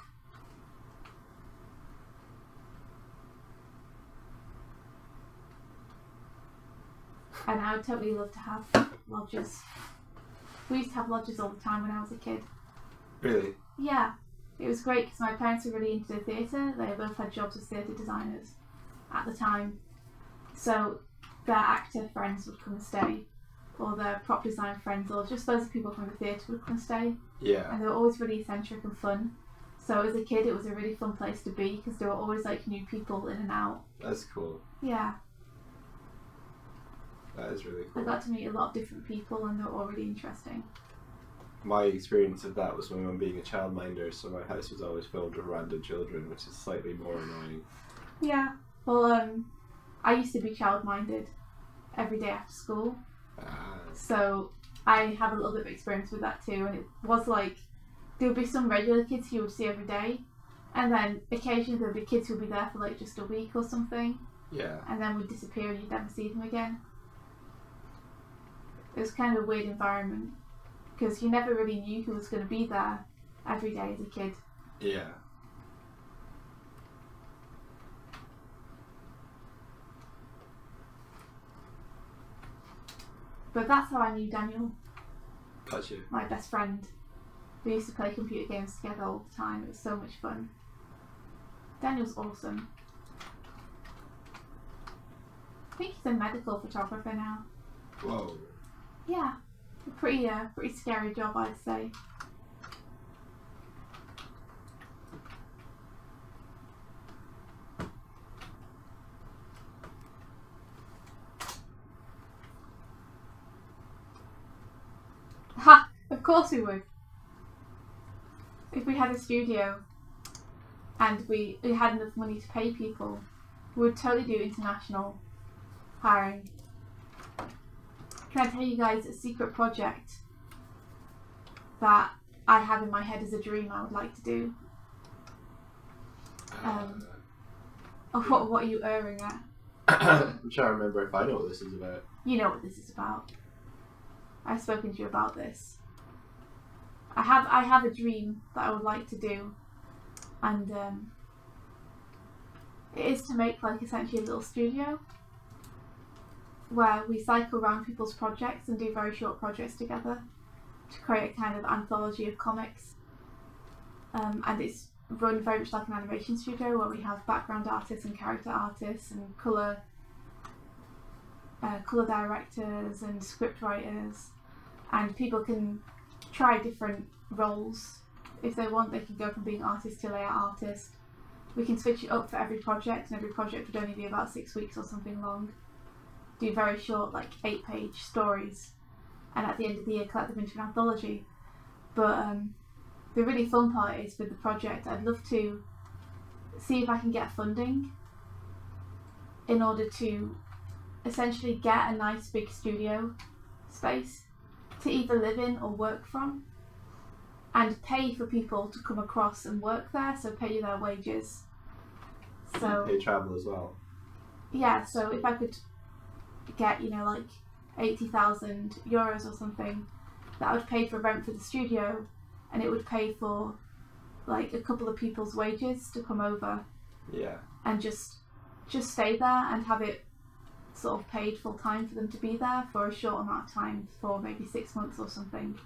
And I would totally love to have lodges. We used to have lodges all the time when I was a kid. Really? Yeah, it was great because my parents were really into the theatre. They both had jobs as theatre designers at the time. So their actor friends would come and stay, or their prop design friends, or just loads of people from the theatre would come and stay. Yeah. And they were always really eccentric and fun. So as a kid, it was a really fun place to be because there were always like new people in and out. That's cool. Yeah. That is really cool. I got to meet a lot of different people and they were all really interesting. My experience of that was when I'm being a childminder, so my house was always filled with random children, which is slightly more annoying. Yeah. Well, I used to be childminded every day after school. So I have a little bit of experience with that too, and it was like there would be some regular kids you would see every day, and then occasionally there would be kids who would be there for like just a week or something. Yeah. And then would disappear and you'd never see them again. It was kind of a weird environment because you never really knew who was going to be there every day as a kid. Yeah. But that's how I knew Daniel, Gotcha. my best friend. We used to play computer games together all the time. It was so much fun. Daniel's awesome. I think he's a medical photographer now. Whoa. Yeah, a pretty scary job, I'd say. Ha! Of course we would. If we had a studio and we had enough money to pay people, we would totally do international hiring. Can I tell you guys a secret project that I have in my head as a dream I would like to do? What are you erring at? I'm trying to remember if I know what this is about. You know what this is about. I've spoken to you about this. I have a dream that I would like to do, and it is to make like essentially a little studio where we cycle around people's projects and do very short projects together to create a kind of anthology of comics. And it's run very much like an animation studio where we have background artists and character artists and colour directors and script writers, and people can try different roles if they want. They can go from being artist to layout artist. We can switch it up for every project, and every project would only be about 6 weeks or something long. Do very short, like 8-page stories, and at the end of the year collect them into an anthology. But the really fun part is with the project, I'd love to see if I can get funding in order to essentially get a nice big studio space to either live in or work from, and pay for people to come across and work there, so pay you their wages. So Pay travel as well. yeah, so if I could get, you know, like 80,000 euros or something, that would pay for rent for the studio, and it would pay for like a couple of people's wages to come over. Yeah. And just stay there and have it sort of paid full time for them to be there for a short amount of time, for maybe 6 months or something.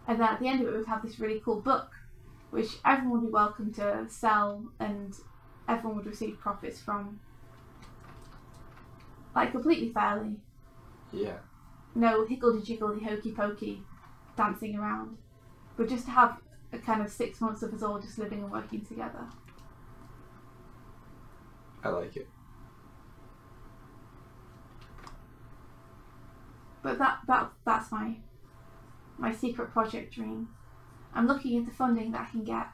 And then at the end of it, we'd have this really cool book, which everyone would be welcome to sell, and everyone would receive profits from, like completely fairly. Yeah. No higgledy-jiggledy hokey-pokey dancing around, but just to have a kind of 6 months of us all just living and working together. I like it. But that's my secret project dream. I'm looking into funding that I can get,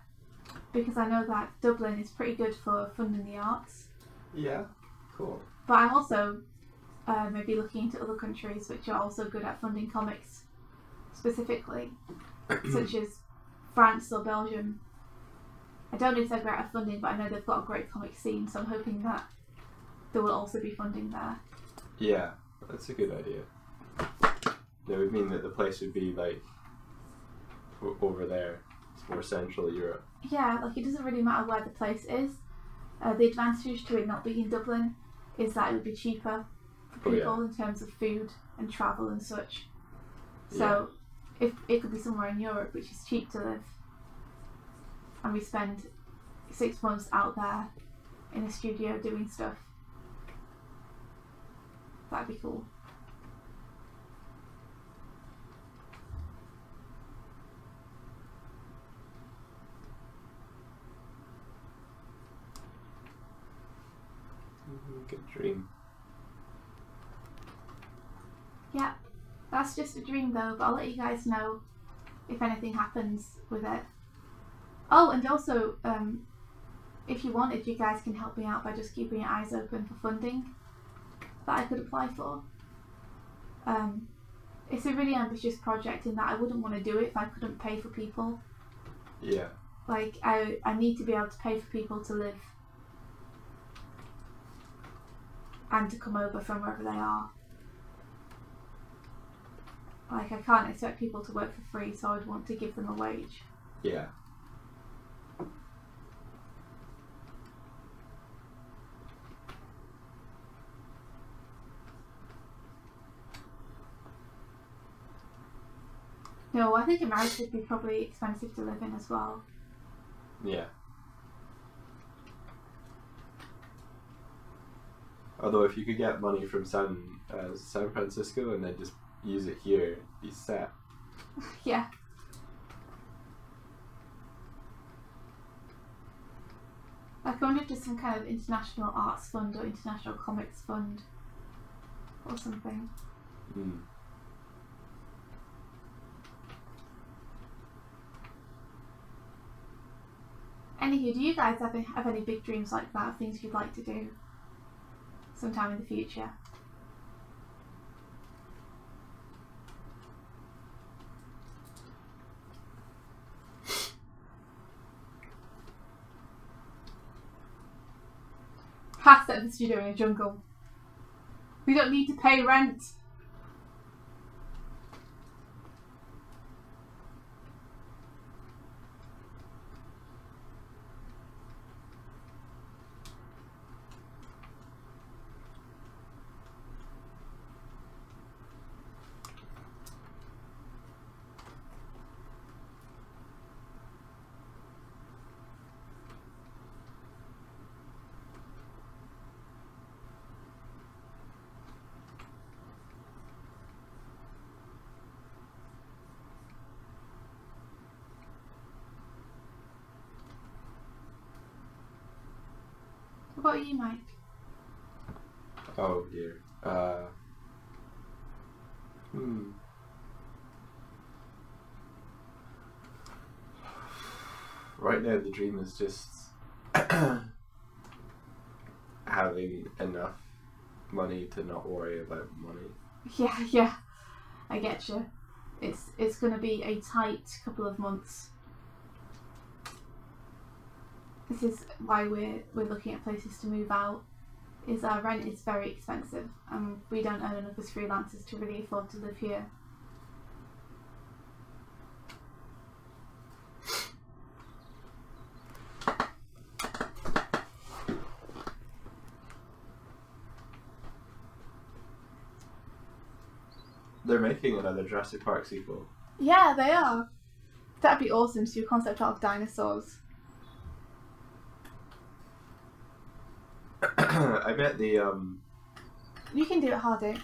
because I know that Dublin is pretty good for funding the arts. Yeah. Cool. But I'm also maybe looking into other countries which are also good at funding comics specifically, such as France or Belgium. I don't know if they're great at funding, but I know they've got a great comic scene, so I'm hoping that there will also be funding there. Yeah, that's a good idea. It would mean that the place would be like over there. It's more Central Europe. Yeah, like it doesn't really matter where the place is. The advantage to it not being in Dublin is that it would be cheaper for people in terms of food and travel and such. So if it could be somewhere in Europe which is cheap to live, and we spend 6 months out there in a studio doing stuff, that'd be cool. Good dream. Yeah, that's just a dream though, but I'll let you guys know if anything happens with it. Oh, and also, if you wanted, you guys can help me out by just keeping your eyes open for funding that I could apply for. It's a really ambitious project in that I wouldn't want to do it if I couldn't pay for people. Yeah. Like, I need to be able to pay for people to live and to come over from wherever they are. Like, I can't expect people to work for free, so I'd want to give them a wage. Yeah. No, I think America would be probably expensive to live in as well. Yeah. Although if you could get money from San Francisco and then just use it here, be set. Yeah. Like, I wonder if there's some kind of international arts fund or international comics fund or something. Mm. Anywho, do you guys have any big dreams like that, things you'd like to do sometime in the future? Ha! Set the studio in a jungle. We don't need to pay rent. What about you, Mike? Oh dear. Right now the dream is just having enough money to not worry about money. Yeah, I get you. It's going to be a tight couple of months. This is why we're looking at places to move out. Is our rent is very expensive, and we don't earn enough as freelancers to really afford to live here. They're making another Jurassic Park sequel. Yeah, they are. That'd be awesome to do a concept art of dinosaurs. I bet the You can do it, Hardick.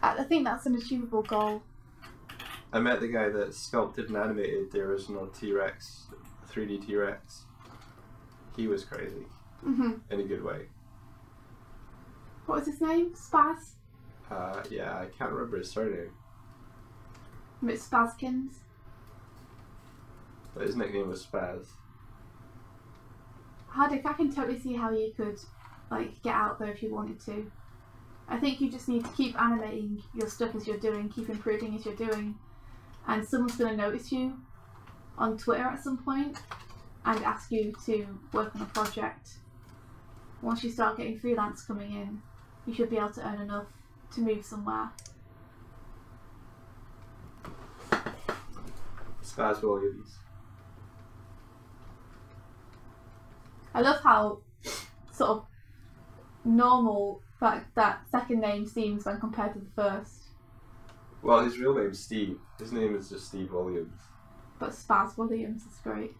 I think that's an achievable goal. I met the guy that sculpted and animated the original T-Rex, 3D T-Rex. He was crazy. In a good way. What was his name? Spaz? Yeah, I can't remember his surname. It's Spazkins. But his nickname was Spaz. Hardick, I can totally see how you could, like, get out there if you wanted to. I think you just need to keep animating your stuff as you're doing, keep improving as you're doing, and someone's going to notice you on Twitter at some point, and ask you to work on a project. Once you start getting freelance coming in, you should be able to earn enough to move somewhere. Spaz Williams. I love how sort of normal that second name seems when compared to the first. Well, his real name's Steve. His name is just Steve Williams. But Spaz Williams is great.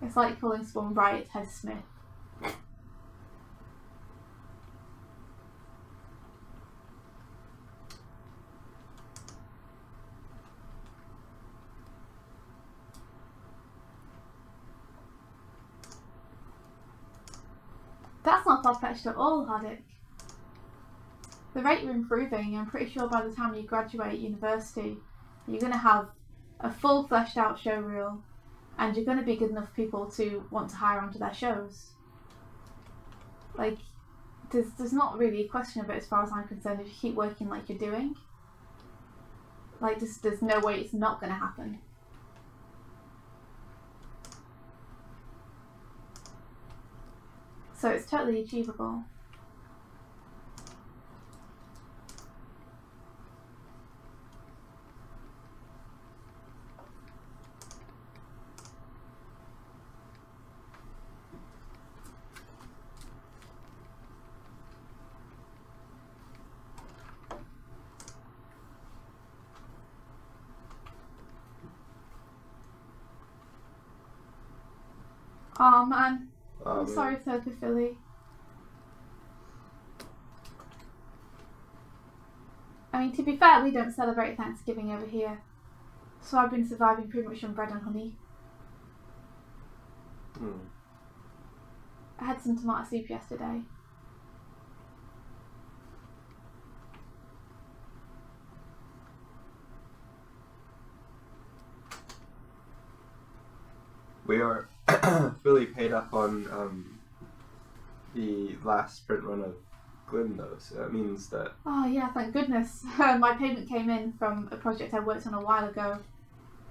It's like calling someone Riot Head Smith. That's not far-fetched at all, Haddock. The rate you're improving, I'm pretty sure by the time you graduate university, you're going to have a full fleshed out show reel, and you're going to be good enough people to want to hire onto their shows. Like, there's not really a question of it as far as I'm concerned if you keep working like you're doing. Like, there's no way it's not going to happen. So it's totally achievable. Oh man, I'm sorry, Circa Philly. I mean, to be fair, we don't celebrate Thanksgiving over here, so I've been surviving pretty much on bread and honey. I had some tomato soup yesterday. We are fully paid up on the last print run of Glim though, so that means that... Oh yeah, thank goodness. My payment came in from a project I worked on a while ago,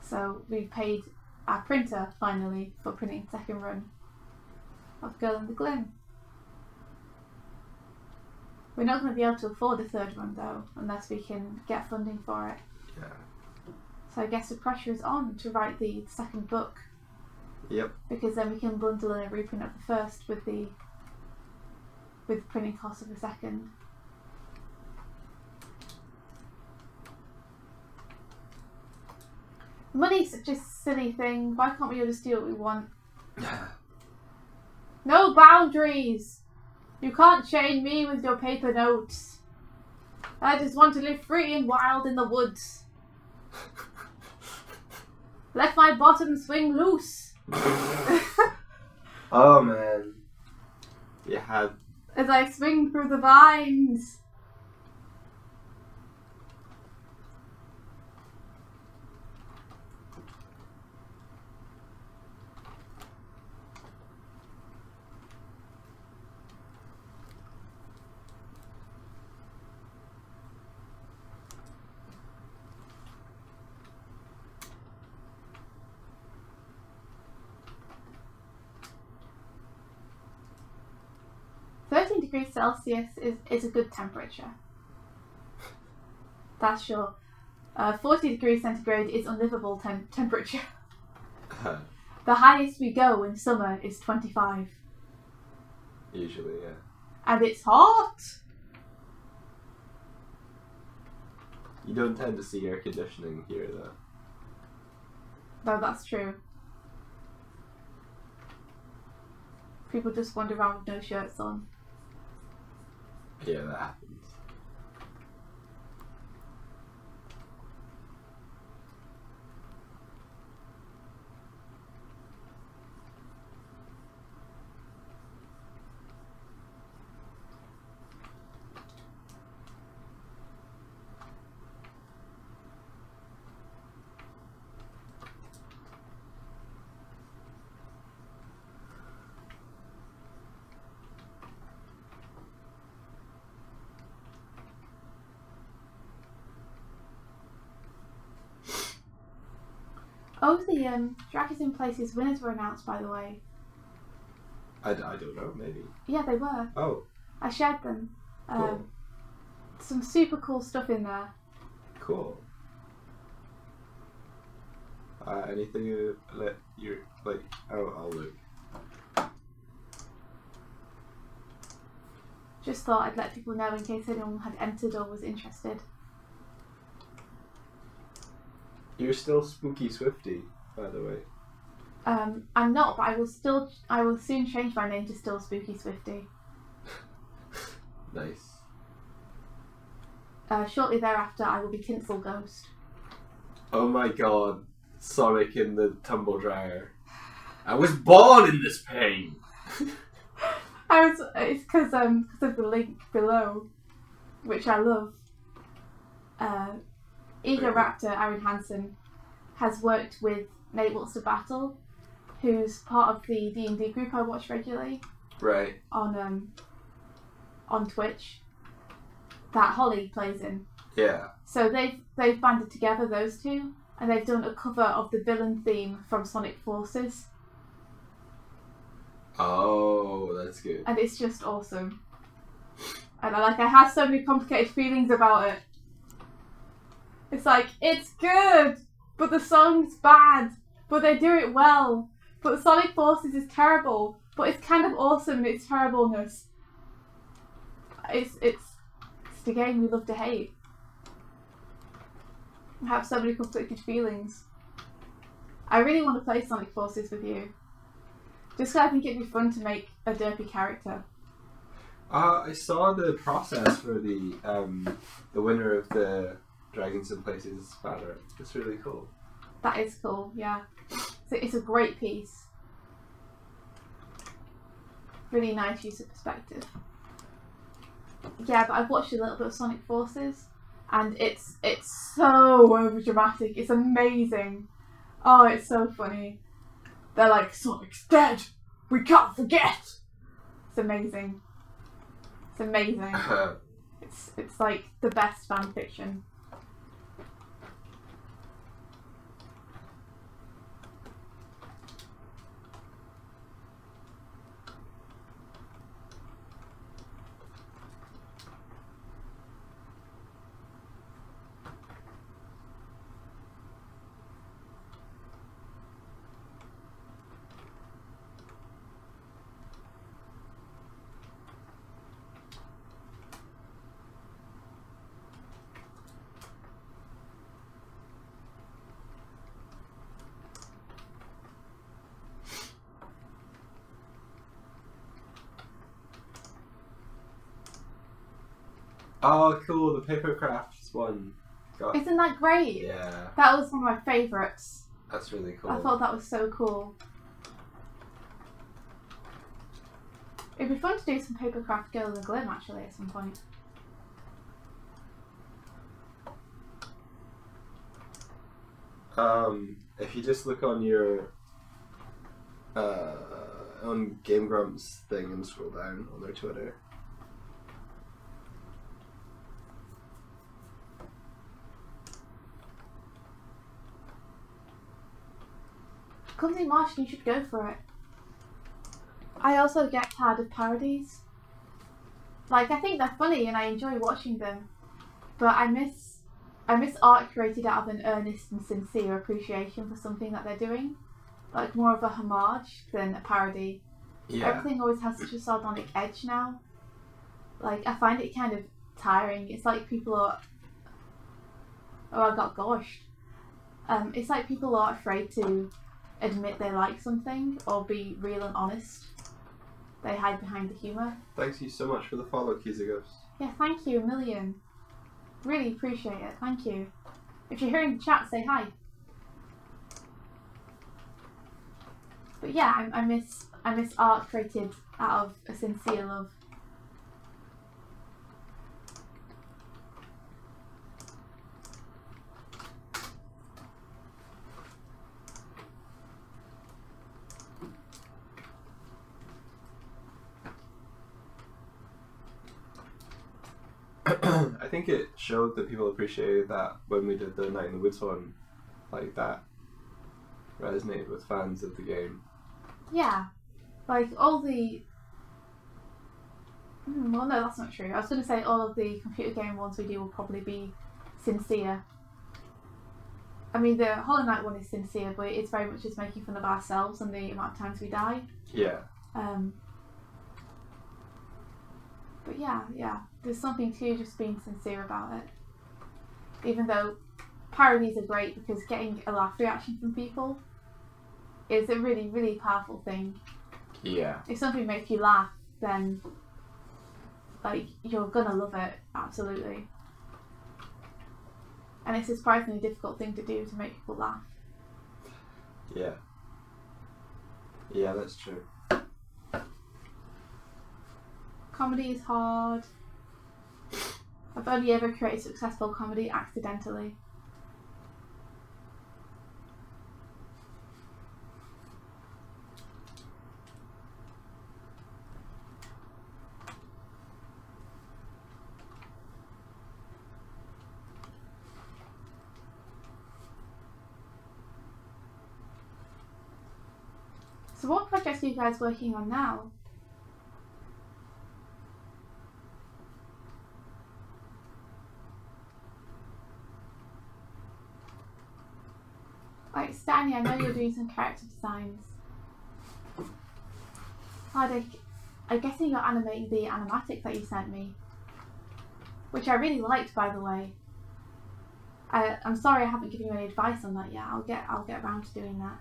so we paid our printer finally for printing the second run of Girl in the Glim. We're not going to be able to afford a third run though, unless we can get funding for it. Yeah. So I guess the pressure is on to write the second book. Yep. Because then we can bundle in a reprint of the first with the printing cost of the second. Money's such a silly thing. Why can't we all just do what we want? No boundaries! You can't chain me with your paper notes. I just want to live free and wild in the woods. Let my bottom swing loose. Oh man. You had... As I swing through the vines. Celsius is a good temperature. That's sure. 40 degrees centigrade is unlivable temperature. The highest we go in summer is 25. Usually, yeah. And it's hot! You don't tend to see air conditioning here, though. No, that's true. People just wander around with no shirts on. Yeah, that happens. both the Dragons in Places winners were announced, by the way. I don't know, maybe. Yeah, they were. Oh. I shared them. Cool. Some super cool stuff in there. Cool. Anything you like? Oh, I'll look. Just thought I'd let people know in case anyone had entered or was interested. You're still Spooky Swifty, by the way. I'm not, but I will soon change my name to still Spooky Swifty. Nice. Shortly thereafter, I will be Tinsel Ghost. Oh my god, Sonic in the tumble dryer. I was born in this pain. It's because of the link below, which I love. Ego Raptor Aaron Hansen has worked with Nate Wants to Battle, who's part of the D&D group I watch regularly. Right. On Twitch. That Holly plays in. Yeah. So they've banded together, those two, and they've done a cover of the villain theme from Sonic Forces. Oh, that's good. And it's just awesome. And I have so many complicated feelings about it. It's like, it's good, but the song's bad, but they do it well. But Sonic Forces is terrible, but it's kind of awesome in its terribleness. It's the game we love to hate. I have so many conflicted feelings. I really want to play Sonic Forces with you. Just because I think it'd be fun to make a derpy character. I saw the process for the winner of the Dragons in Places banner. It's really cool. That is cool, yeah. So it's a great piece. Really nice use of perspective. Yeah, but I've watched a little bit of Sonic Forces, and it's so overdramatic. It's amazing. Oh, it's so funny. They're like, Sonic's dead! We can't forget! It's amazing. It's amazing. It's like the best fan fiction. Oh, cool, the paper crafts one. Isn't that great? Yeah. That was one of my favourites. That's really cool. I thought that was so cool. It'd be fun to do some papercraft Girl in the Glim actually at some point. If you just look on your on Game Grumps thing and scroll down on their Twitter. Clumsy Martian, you should go for it. I also get tired of parodies. Like, I think they're funny and I enjoy watching them, but I miss art created out of an earnest and sincere appreciation for something that they're doing. Like, more of a homage than a parody. Yeah. Everything always has such a sardonic edge now. Like, I find it kind of tiring. It's like people are... Oh, I got goshed. It's like people are afraid to admit they like something or be real and honest. They hide behind the humour. Thanks you so much for the follow, Kizaghost. Yeah, thank you a million. Really appreciate it, thank you. If you're here in the chat, say hi. But yeah, I miss art created out of a sincere love. I think it showed that people appreciated that when we did the Night in the Woods one, like that resonated with fans of the game. Yeah, like all the. Well, no, that's not true. I was going to say all of the computer game ones we do will probably be sincere. I mean, the Hollow Knight one is sincere, but it's very much just making fun of ourselves and the amount of times we die. Yeah. But yeah, there's something to just being sincere about it. Even though parodies are great because getting a laugh reaction from people is a really, really powerful thing. Yeah. If something makes you laugh, then like you're gonna love it, absolutely. And it's a surprisingly difficult thing to do, to make people laugh. Yeah. Yeah, that's true. Comedy is hard. I've only ever created successful comedy accidentally. So what projects are you guys working on now? Like Stanley, I know you're doing some character designs. I'm guessing you're animating the animatic that you sent me, which I really liked, by the way. I'm sorry I haven't given you any advice on that yet. I'll get around to doing that.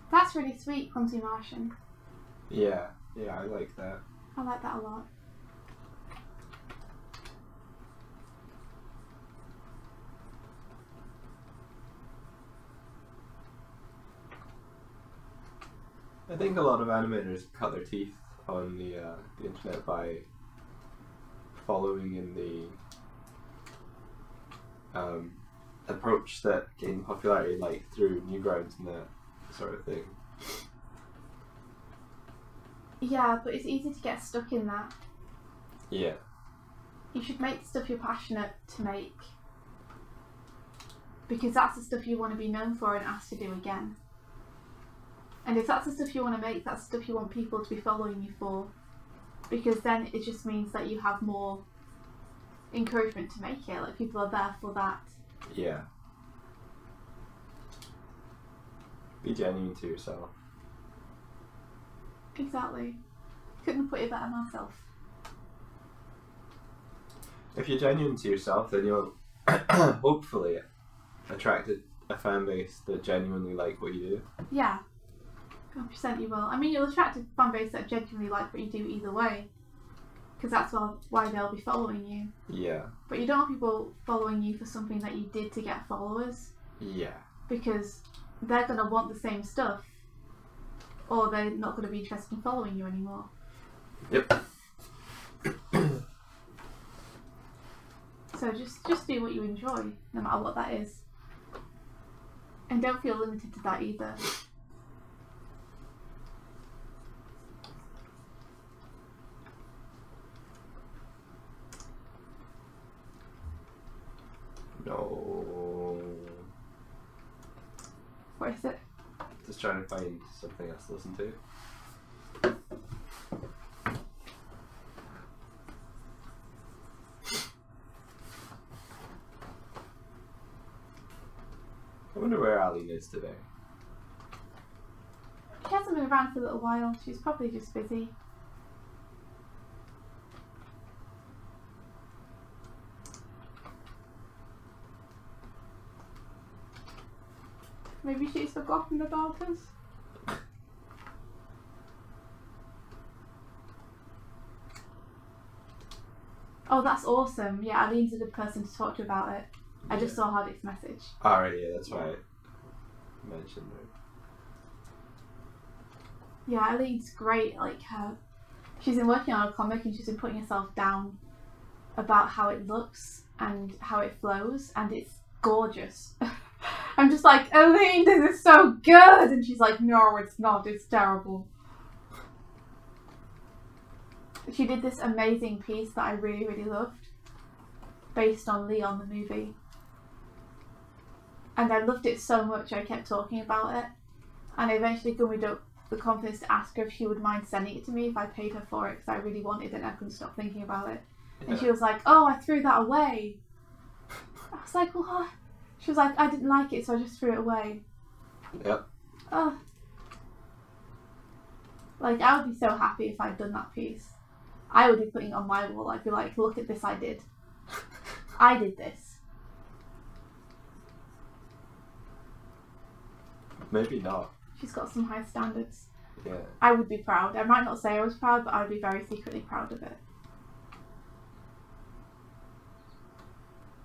That's really sweet, Clumsy Martian. Yeah, I like that. I like that a lot. I think a lot of animators cut their teeth on the internet by following in the approach that gained popularity, like through Newgrounds and that sort of thing. Yeah, but it's easy to get stuck in that. Yeah. You should make the stuff you're passionate to make, because that's the stuff you want to be known for and asked to do again. And if that's the stuff you want to make, that's the stuff you want people to be following you for, because then it just means that you have more encouragement to make it. Like, people are there for that. Yeah. Be genuine to yourself. Exactly. Couldn't put it better myself. If you're genuine to yourself, then you'll hopefully attract a fan base that genuinely like what you do. Yeah. 100% you will. I mean, you'll attract a fan base that genuinely like what you do either way, because that's why they'll be following you. Yeah. But you don't want people following you for something that you did to get followers. Yeah. Because they're going to want the same stuff, or they're not going to be interested in following you anymore. Yep. So just do what you enjoy, no matter what that is. And don't feel limited to that either. No. What is it? Just trying to find something else to listen to. I wonder where Aline is today. She hasn't been around for a little while. She's probably just busy. Maybe she's forgotten about us. Oh, that's awesome. Yeah, Eileen's a good person to talk to about it. I just saw Hardick's message. Alright, yeah, that's why I mentioned her. Yeah, Eileen's great. Like, she's been working on a comic and she's been putting herself down about how it looks and how it flows, and it's gorgeous. I'm just like, Eileen, this is so good! And she's like, no, it's not. It's terrible. She did this amazing piece that I really, really loved, based on Leon the movie. And I loved it so much I kept talking about it. And I eventually gummied up the confidence to ask her if she would mind sending it to me if I paid her for it, because I really wanted it and I couldn't stop thinking about it. Yeah. And she was like, oh, I threw that away. I was like, what? She was like, I didn't like it, so I just threw it away. Yep. Oh. Like, I would be so happy if I'd done that piece. I would be putting it on my wall. I'd be like, look at this, I did. I did this. Maybe not. She's got some high standards. Yeah. I would be proud. I might not say I was proud, but I would be very secretly proud of it.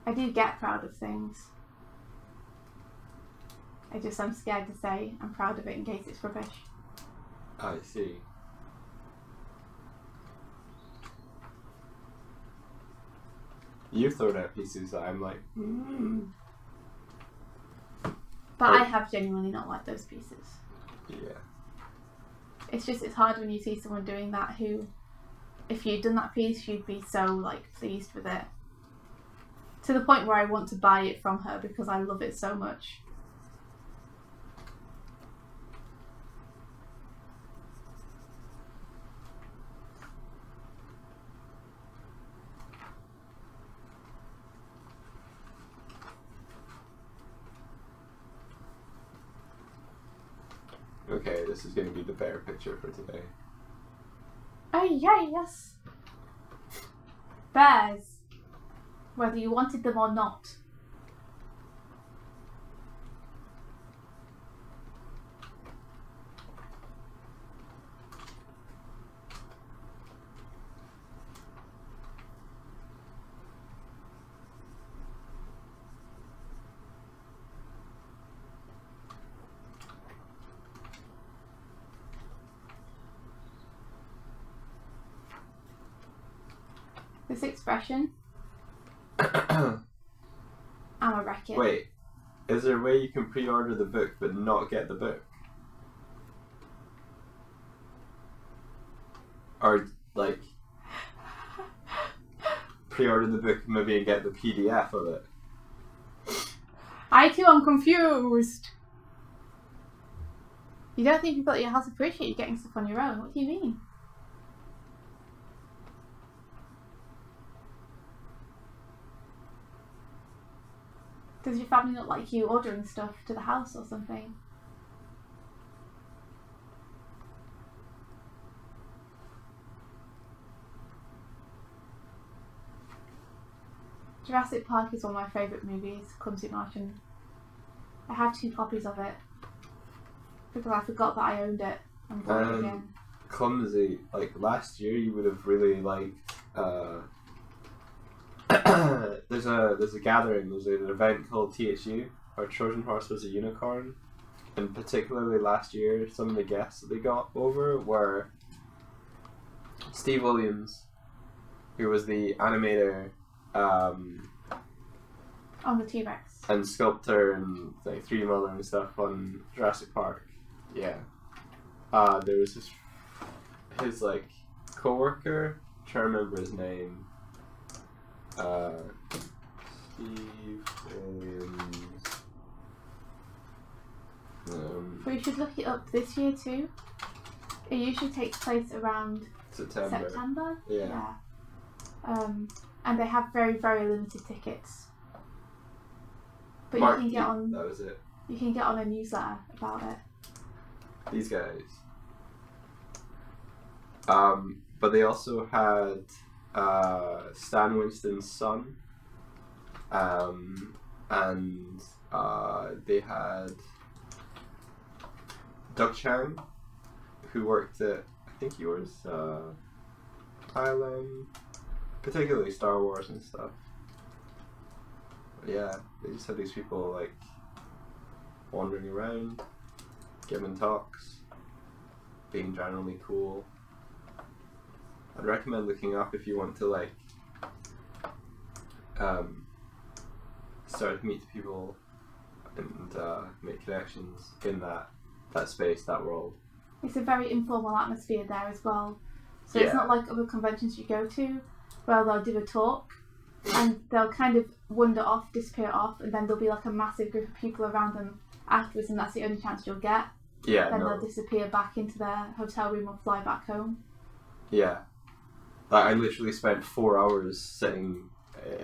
I do get proud of things. I'm scared to say I'm proud of it in case it's rubbish. I see. You've thrown out pieces that I'm like, But I have genuinely not liked those pieces. Yeah. It's hard when you see someone doing that who, if you'd done that piece, you'd be so, like, pleased with it. To the point where I want to buy it from her because I love it so much. Okay, this is going to be the bear picture for today. Oh, yeah, yes. Bears. Whether you wanted them or not. This expression, I'm a wreck it. Wait, is there a way you can pre-order the book but not get the book? Or, like, pre-order the book maybe and get the PDF of it? I too am confused. You don't think people at your house appreciate you getting stuff on your own? What do you mean? Does your family not like you ordering stuff to the house or something? Jurassic Park is one of my favourite movies, Clumsy Martian. I have 2 copies of it because I forgot that I owned it. I'm bought it again. Clumsy, like last year you would have really liked there's a gathering, there's an event called THU, or Trojan Horse Was a Unicorn, and particularly last year some of the guests that they got over were Steve Williams, who was the animator on the T-Rex and sculptor and like 3D modeler and stuff on Jurassic Park. Yeah. There was his like co-worker, I'm trying to remember his name. Steve Williams. We should look it up this year too. It usually takes place around September. Yeah. And they have very, very limited tickets. But Mark you can get on. That was it. You can get on a newsletter about it. These guys. But they also had Stan Winston's son, and they had Doug Chang, who worked at, I think he was Thailand. particularly Star Wars and stuff. But yeah, they just have these people like wandering around, giving talks, being generally cool. I'd recommend looking up if you want to like start to meet people and make connections in that space, that world. It's a very informal atmosphere there as well. So it's not like other conventions you go to where they'll do a talk and they'll kind of wander off, disappear off, and then there'll be like a massive group of people around them afterwards, and that's the only chance you'll get. Yeah, then they'll disappear back into their hotel room or fly back home. Yeah. Like, I literally spent 4 hours sitting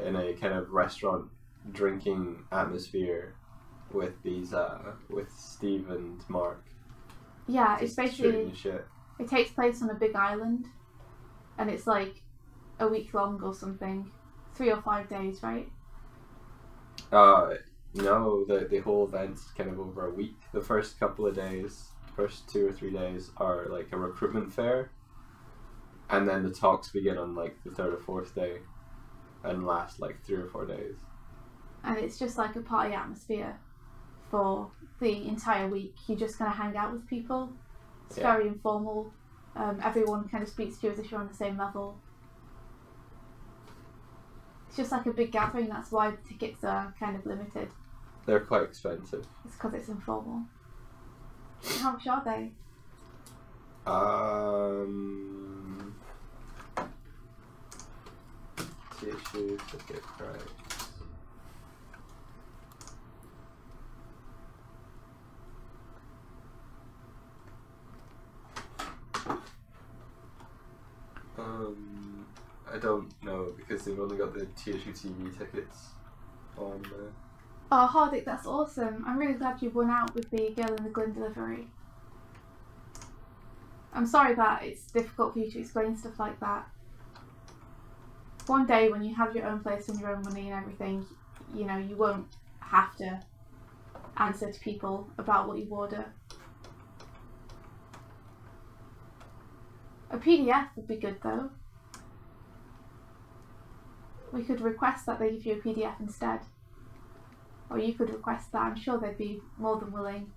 in a kind of restaurant drinking atmosphere with these with Steve and Mark. Yeah, it's basically shit. It takes place on a big island, and it's like a week long or something, 3 or 5 days, right? No, the whole event's kind of over a week. The first couple of days, first 2 or 3 days are like a recruitment fair, and then the talks begin on like the 3rd or 4th day, and last like 3 or 4 days. And it's just like a party atmosphere for the entire week. You're just gonna hang out with people. It's very informal. Everyone kind of speaks to you as if you're on the same level. It's just like a big gathering. That's why the tickets are kind of limited. They're quite expensive. It's because it's informal. How much are they? Tissue ticket price. I don't know because they've only got the TSU TV tickets on there. Oh, Hardik, that's awesome. I'm really glad you won out with the Girl in the Glyn delivery. I'm sorry that it's difficult for you to explain stuff like that. One day when you have your own place and your own money and everything, you know, you won't have to answer to people about what you order. A PDF would be good though. We could request that they give you a PDF instead. Or you could request that. I'm sure they'd be more than willing.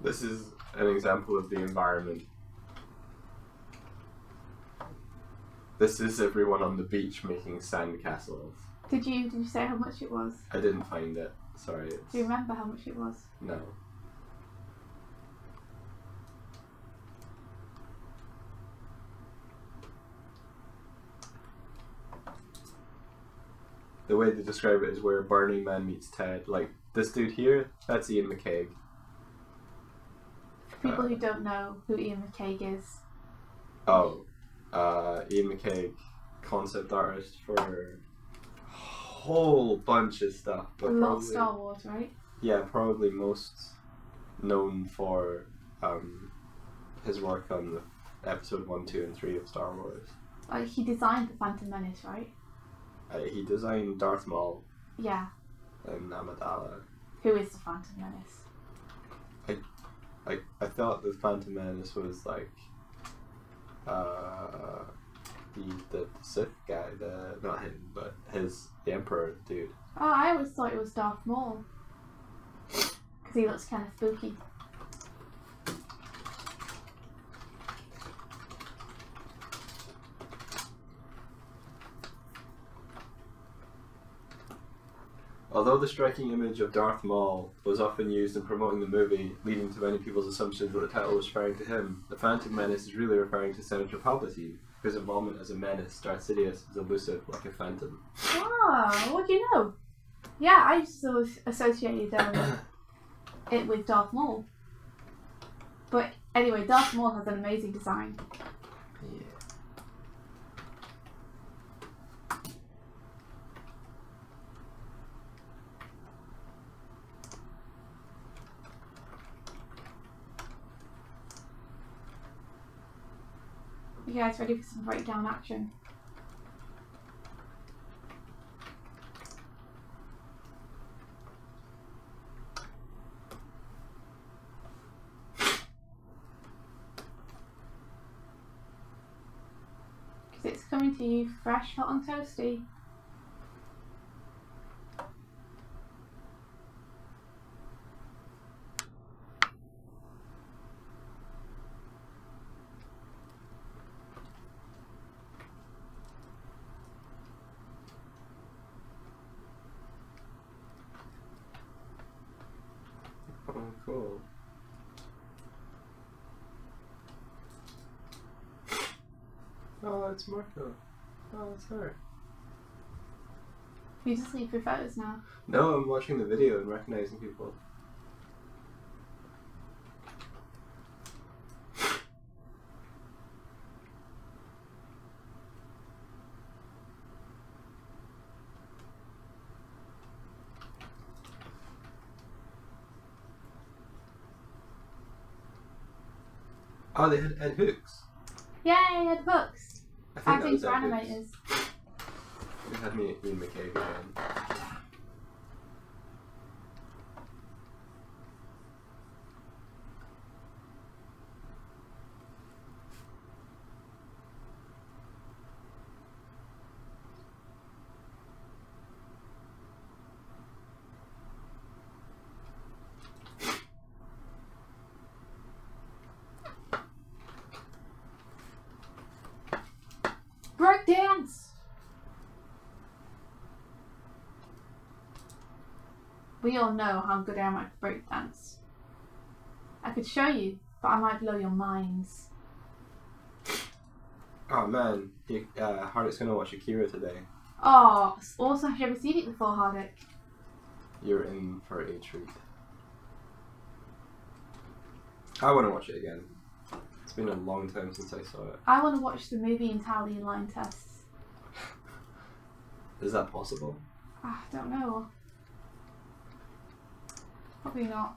This is an example of the environment. This is everyone on the beach making sand castles. Did you say how much it was? I didn't find it. Sorry. Do you remember how much it was? No. The way they describe it is where Burning Man meets Ted. Like, this dude here, that's Ian McCaig. For people who don't know who Ian McCaig is. Oh. Ian McCaig, concept artist for a whole bunch of stuff. A lot of Star Wars, right? Yeah, probably most known for his work on the episode 1, 2, and 3 of Star Wars. Like, he designed the Phantom Menace, right? He designed Darth Maul. Yeah. And Amidala. Who is the Phantom Menace? I thought the Phantom Menace was like the Sith guy, not him, but the Emperor dude. Oh, I always thought it was Darth Maul. Because he looks kind of spooky. Although the striking image of Darth Maul was often used in promoting the movie, leading to many people's assumptions that the title was referring to him, the Phantom Menace is really referring to Senator Palpatine, whose involvement as a menace, Darth Sidious, is elusive like a phantom. Ah, what do you know? Yeah, I just always associated it with Darth Maul. But anyway, Darth Maul has an amazing design. Yeah. You guys ready for some breakdown action? It's coming to you fresh, hot and toasty. Oh, cool. Oh, it's Marco. Oh, it's her. You just leave your photos now. No, I'm watching the video and recognizing people. Oh, they had hooks. Yay, the books. I think that Acting was for Ed Hooks. animators. They had me Ian McCabe again. Breakdance! We all know how good I am at breakdance. I could show you, but I might blow your minds. Oh man, Hardick's gonna watch Akira today. Oh, also, have you ever seen it before, Hardick? You're in for a treat. I want to watch it again. It's been a long time since I saw it. I want to watch the movie Italian line tests. Is that possible? I don't know. Probably not.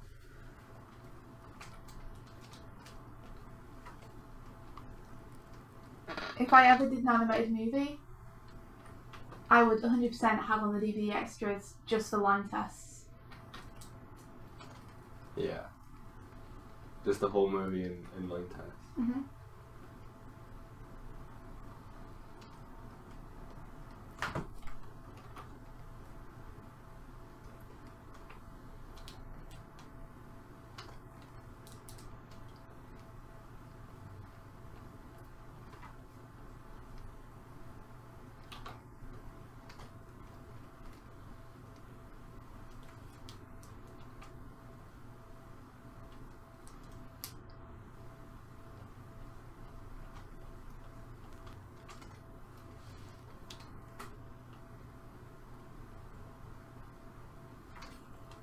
If I ever did an animated movie, I would 100% have on the DVD extras just the line tests. Yeah. Just the whole movie in line tests. Mm-hmm.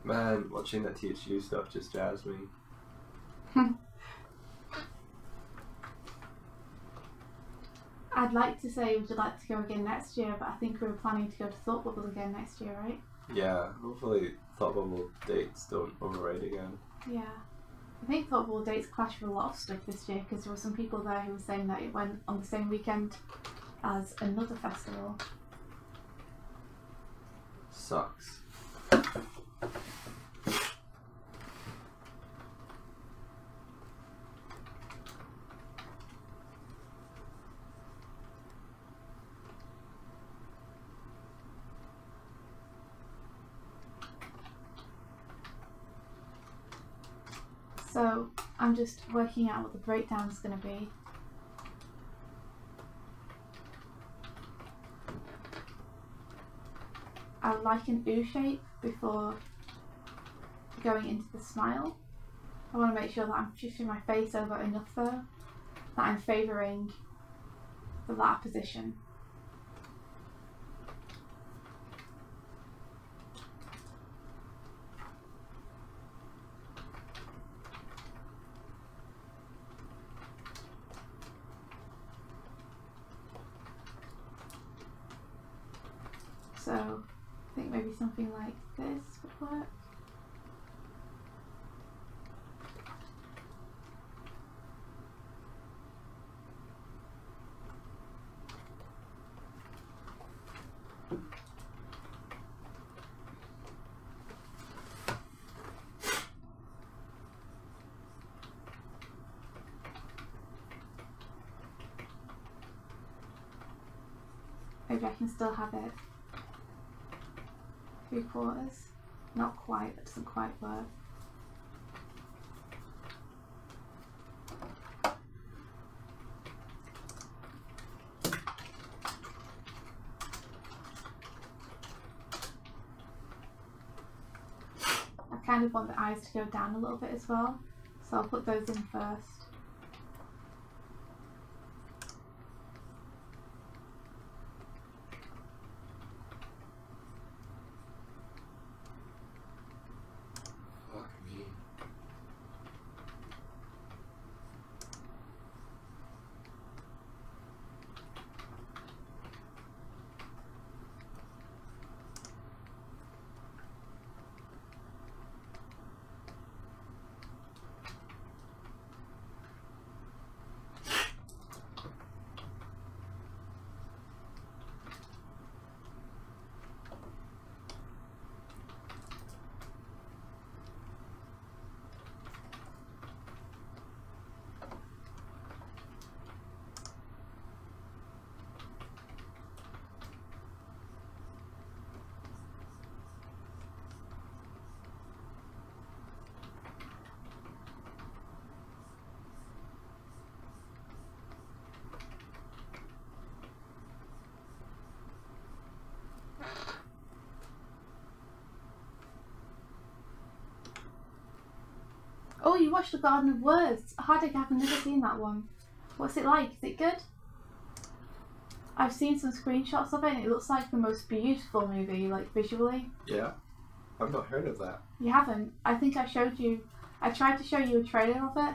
Man, watching that THU stuff just jazzed me. I'd like to say would you like to go again next year, but I think we were planning to go to Thought Bubble again next year, right? Yeah, hopefully Thought Bubble dates don't override again. Yeah. I think Thought Bubble dates clash with a lot of stuff this year because there were some people there who were saying that it went on the same weekend as another festival. Sucks. So I'm just working out what the breakdown is going to be. I would like an U shape before going into the smile. I want to make sure that I'm shifting my face over enough though, that I'm favouring the latter position. So I think maybe something like this would work. Maybe I can still have it 3/4. Not quite, that doesn't quite work. I kind of want the eyes to go down a little bit as well, so I'll put those in first. Oh, you watched The Garden of Words. Hardik, I've never seen that one. What's it like? Is it good? I've seen some screenshots of it and it looks like the most beautiful movie, like visually. Yeah? I've not heard of that. You haven't? I think I showed you... I tried to show you a trailer of it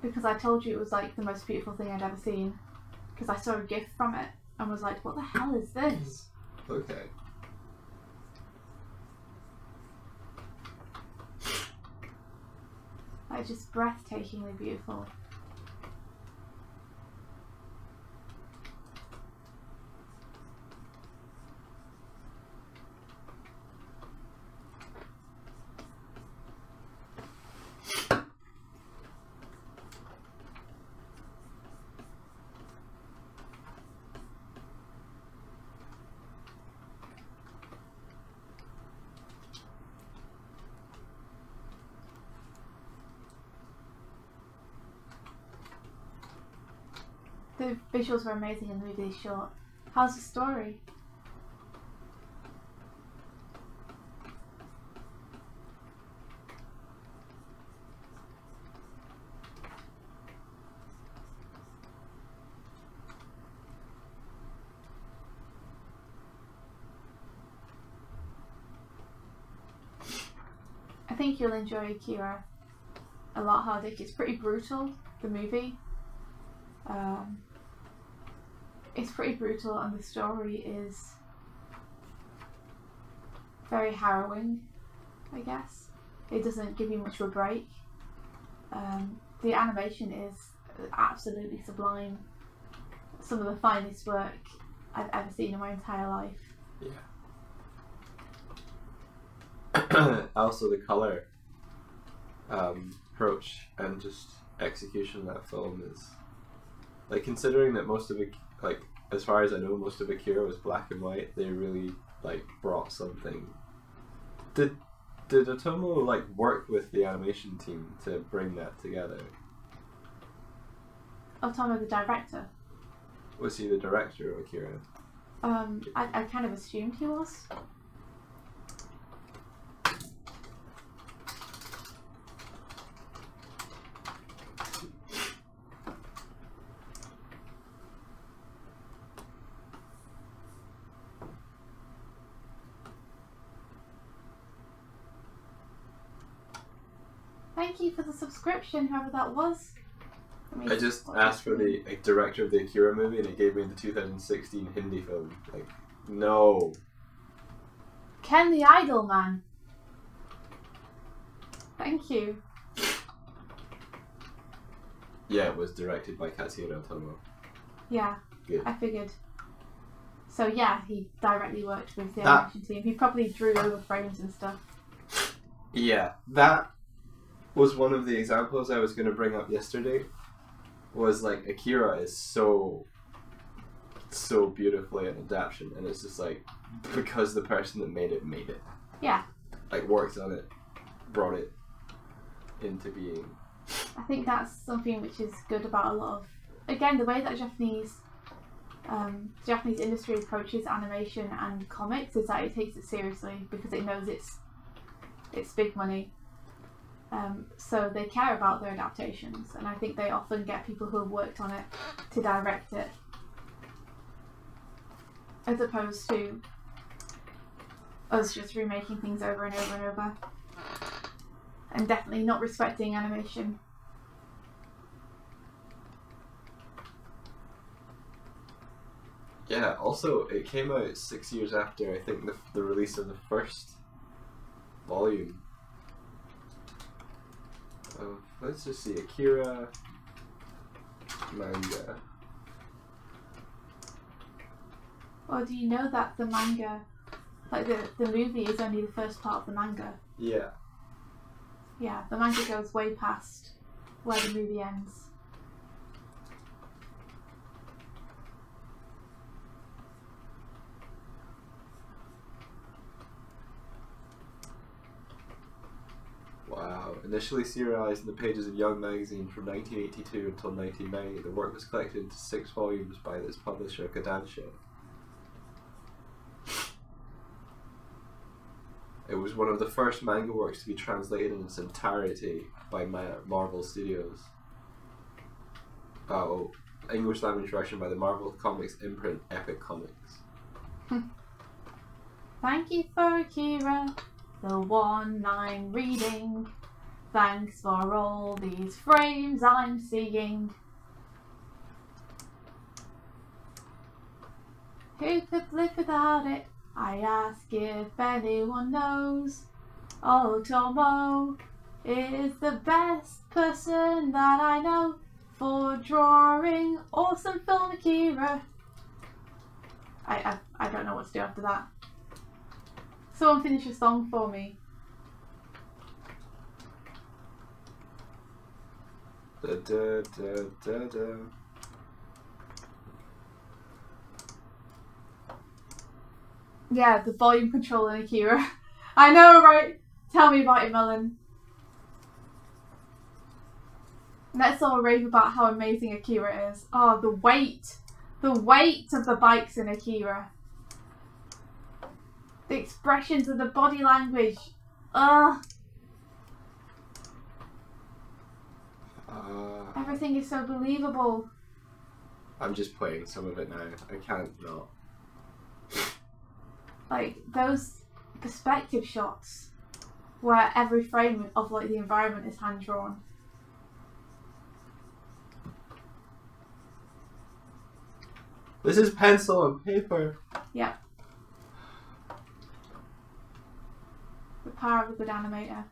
because I told you it was like the most beautiful thing I'd ever seen, because I saw a GIF from it and was like, what the hell is this? Okay. Like, just breathtakingly beautiful. The visuals were amazing and the movie is short. How's the story? I think you'll enjoy Akira a lot, Hardik. It's pretty brutal, the movie. It's pretty brutal and the story is very harrowing, I guess. It doesn't give you much of a break. The animation is absolutely sublime. Some of the finest work I've ever seen in my entire life. Yeah. Also the colour approach and just execution of that film is, like, considering that most of it, like, as far as I know, most of Akira was black and white, they really, like, brought something. Did Otomo, like, work with the animation team to bring that together? Otomo, the director? Was he the director of Akira? I kind of assumed he was. Thank you for the subscription, whoever that was. I just asked for the director of the Akira movie and it gave me the 2016 Hindi film. Like, no. Ken the Idol Man. Thank you. Yeah, it was directed by Katsuhiro Otomo. Yeah, good. I figured. So yeah, he directly worked with the animation team. He probably drew over frames and stuff. Yeah, that was one of the examples I was going to bring up yesterday. Was like, Akira is so so beautifully an adaptation, and it's just like because the person that made it Yeah. like worked on it, brought it into being. I think that's something which is good about a lot of, again, the way that Japanese industry approaches animation and comics is that it takes it seriously because it knows it's big money. So they care about their adaptations, and I think they often get people who have worked on it to direct it, as opposed to us just remaking things over and over and over, and definitely not respecting animation. Yeah, also it came out 6 years after I think the release of the first volume of, let's just see, Akira manga. Well, do you know that the manga, like the movie is only the first part of the manga? Yeah. Yeah, the manga goes way past where the movie ends. Wow. Initially serialized in the pages of Young magazine from 1982 until 1990, the work was collected into 6 volumes by its publisher, Kodansha. It was one of the first manga works to be translated in its entirety by Marvel Studios. Oh, English language version by the Marvel Comics imprint Epic Comics. Thank you for Akira, the one I'm reading. Thanks for all these frames I'm seeing. Who could live without it? I ask if anyone knows. Otomo is the best person that I know for drawing awesome film Akira. I don't know what to do after that. Someone finish a song for me. Da, da, da, da, da. Yeah, the volume control in Akira. I know, right? Tell me about it, Melon. Let's all rave about how amazing Akira is. Oh, the weight of the bikes in Akira. The expressions of the body language. Everything is so believable. I'm just playing some of it now. I can't not. Like those perspective shots where every frame of like the environment is hand drawn. This is pencil and paper. Yep. The power of a good animator.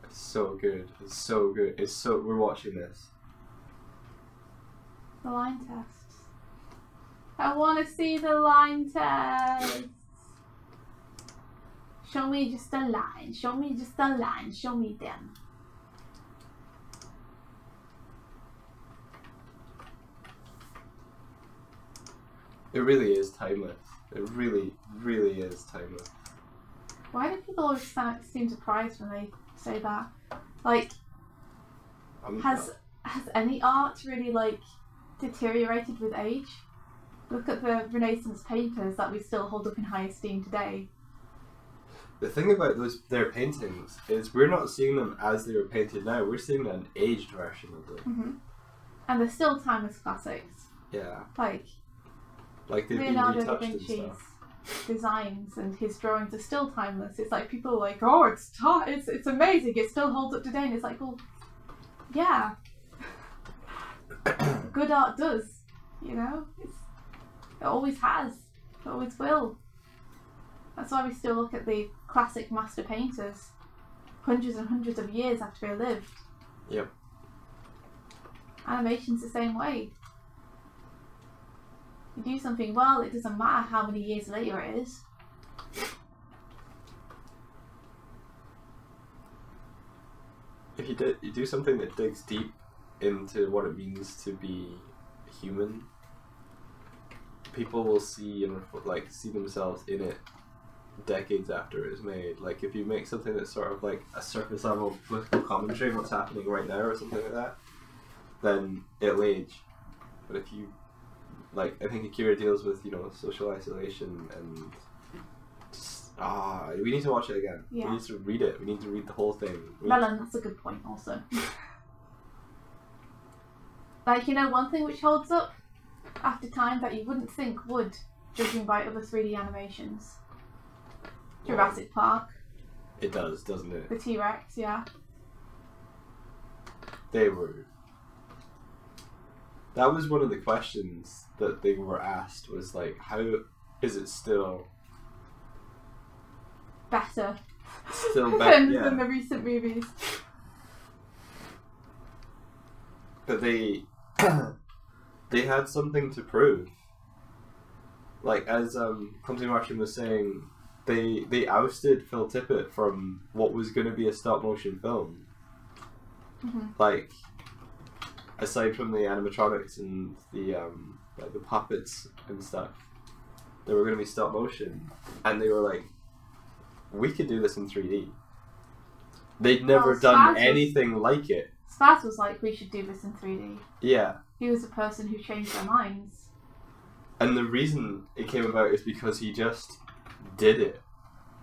It's so good. It's so good. It's so. We're watching this. The line tests. I want to see the line tests. Show me just a line. Show me just a line. Show me them. It really is timeless. It really, really is timeless. Why do people always seem surprised when they say that? Like, has any art really like deteriorated with age? Look at the Renaissance painters that we still hold up in high esteem today. The thing about their paintings is we're not seeing them as they were painted now. We're seeing an aged version of them. Mm-hmm. And they're still timeless classics. Yeah. Like they've Leonardo been da retouched and Vinci's stuff. designs and his drawings are still timeless. It's like people are like, oh, it's amazing. It still holds up today, and it's like, well, yeah, good art does. You know, it always has. It always will. That's why we still look at the classic master painters hundreds and hundreds of years after they lived. Yep. Animation's the same way. You do something well, it doesn't matter how many years later it is. if you do something that digs deep into what it means to be human, people will see and like see themselves in it decades after it is made. Like if you make something that's sort of like a surface level political commentary on what's happening right now or something like that, then it'll age. But if you like, I think Akira deals with, you know, social isolation and just, we need to watch it again. Yeah. We need to read it. We need to read the whole thing. Melon, that's a good point also. Like, you know, one thing which holds up after time that you wouldn't think would, judging by other 3D animations. Jurassic Park. It does, doesn't it? The T-Rex, yeah. They were... That was one of the questions that they were asked, was like, how is it still... Better. Still better, yeah. than the recent movies. But they... they had something to prove. Like, as Clumsy Martian was saying, they ousted Phil Tippett from what was going to be a stop-motion film. Mm-hmm. Like... Aside from the animatronics and the like the puppets and stuff, they were going to be stop motion, and they were like, "We could do this in 3D." They'd never done anything like it. Spaz was like, "We should do this in 3D." Yeah. He was the person who changed their minds. And the reason it came about is because he just did it.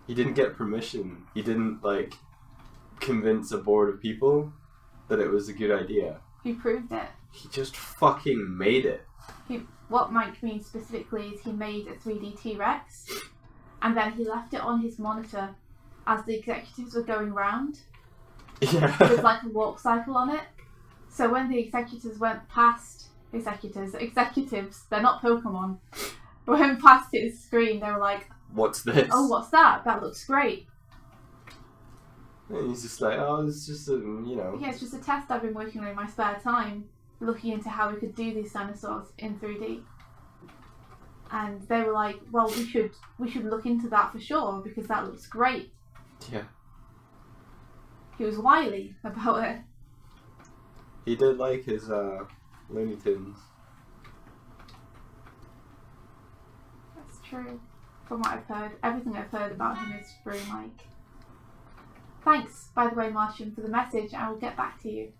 He didn't get permission. He didn't like convince a board of people that it was a good idea. He proved it. He just fucking made it. What Mike means specifically is he made a 3D T-Rex and then he left it on his monitor as the executives were going round. Yeah. With like a walk cycle on it. So when the executives went past... Executives, they're not Pokemon. But when past his screen, they were like... What's this? Oh, what's that? That looks great. And he's just like, oh, it's just a, you know... Yeah, it's just a test I've been working on in my spare time, looking into how we could do these dinosaurs in 3D. And they were like, well, we should look into that for sure, because that looks great. Yeah. He was wily about it. He did like his Looney Tunes. That's true. From what I've heard, everything I've heard about him is very like... Thanks, by the way, Martian, for the message. I will get back to you.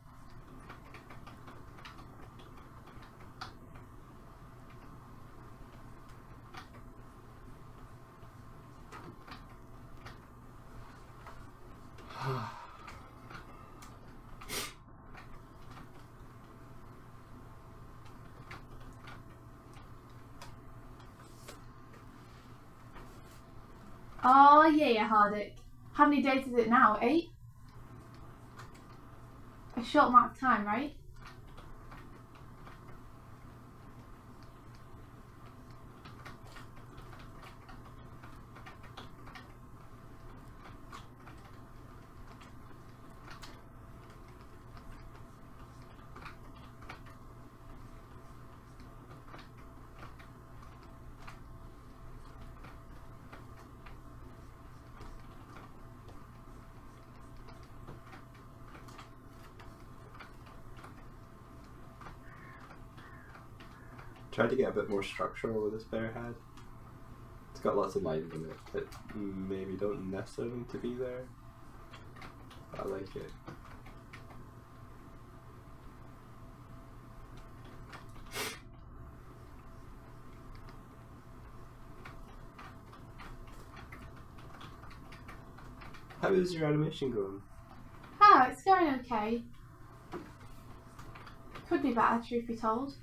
Oh, yeah, Hardick. How many days is it now? 8? A short amount of time, right? Tried to get a bit more structural with this bear head. It's got lots of lines in it that maybe don't necessarily need to be there. But I like it. How is your animation going? Oh, it's going okay. Could be better, truth be told.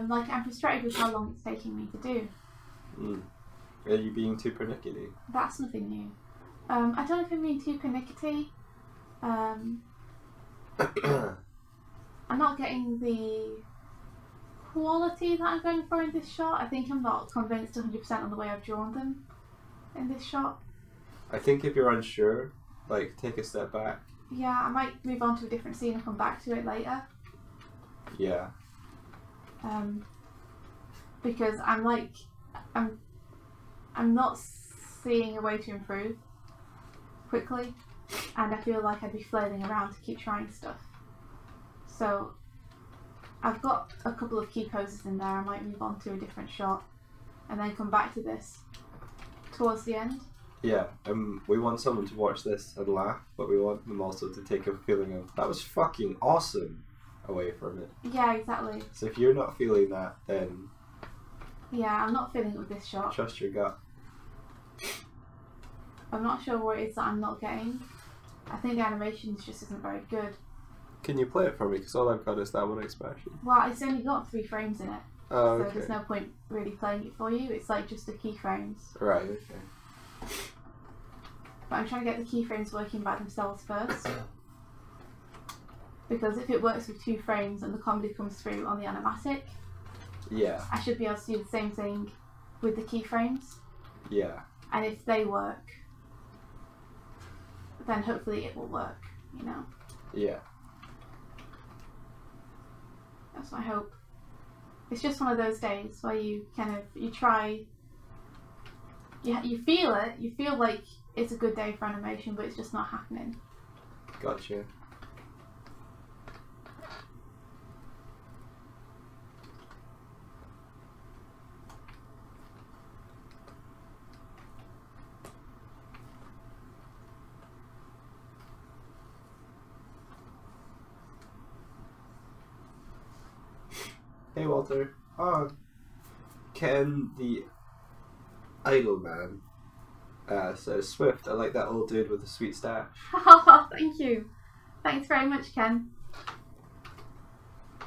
Like, I'm frustrated with how long it's taking me to do. Are you being too pernickety? That's nothing new. I don't know if I'm being too pernickety. I'm not getting the quality that I'm going for in this shot. I think I'm not convinced 100% on the way I've drawn them in this shot. I think if you're unsure, like, take a step back. Yeah, I might move on to a different scene and come back to it later. Yeah. Because I'm not seeing a way to improve. quickly, and I feel like I'd be flailing around to keep trying stuff. So I've got a couple of key poses in there. I might move on to a different shot and then come back to this towards the end. Yeah, we want someone to watch this and laugh, but we want them also to take a feeling of, that was fucking awesome, away from it. Yeah, exactly. So if you're not feeling that, then... Yeah, I'm not feeling it with this shot. Trust your gut. I'm not sure what it is that I'm not getting. I think the animation just isn't very good. Can you play it for me? Because all I've got is that one expression. Well, it's only got 3 frames in it. Oh, so okay. there's no point really playing it for you. It's like just the keyframes. Right, okay. But I'm trying to get the keyframes working by themselves first. Because if it works with 2 frames and the comedy comes through on the animatic, Yeah. I should be able to do the same thing with the keyframes. Yeah. And if they work, then hopefully it will work, you know? Yeah. That's my hope. It's just one of those days where you kind of, you try, you feel it, you feel like it's a good day for animation, but it's just not happening. Gotcha. Hey Walter. Oh, Ken the Idol Man says, Swift, I like that old dude with the sweet stash. Thank you. Thanks very much, Ken.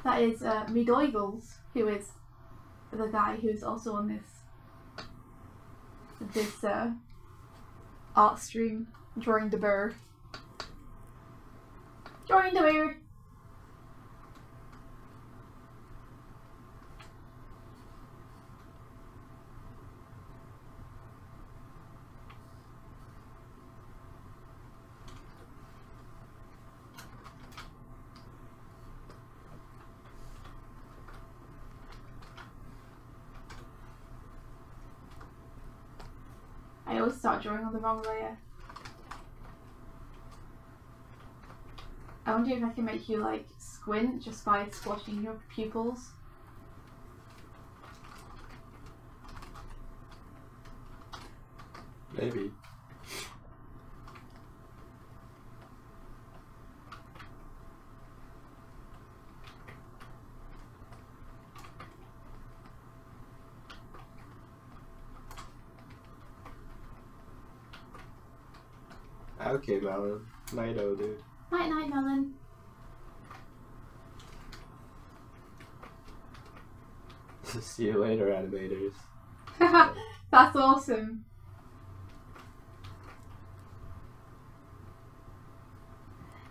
That is me Doigles, who is the guy who's also on this art stream, drawing the bear. Drawing the bear. I always start drawing on the wrong layer. I wonder if I can make you like squint just by squashing your pupils. Maybe. Okay, Melon. Night-o, dude. Night night, Melon. See you later, animators. That's awesome.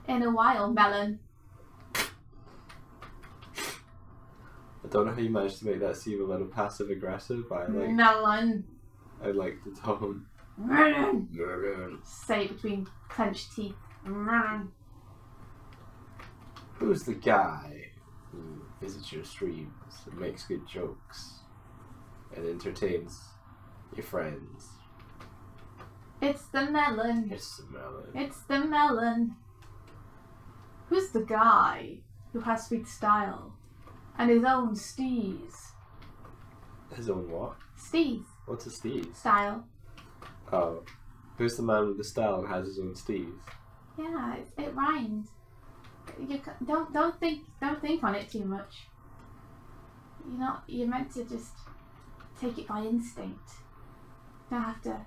In a while, Melon. I don't know how you managed to make that seem a little passive-aggressive, but Melon. I like the tone. Melon. Say it between clenched teeth. Melon. Who's the guy who visits your streams and makes good jokes and entertains your friends? It's the melon. It's the Melon. It's the melon. Who's the guy who has sweet style and his own steez? His own what? Steez. What's a steez? Style. Oh. Who's the man with the style and has his own steez? Yeah, it rhymed. You don't think on it too much. You're meant to just take it by instinct. You don't have to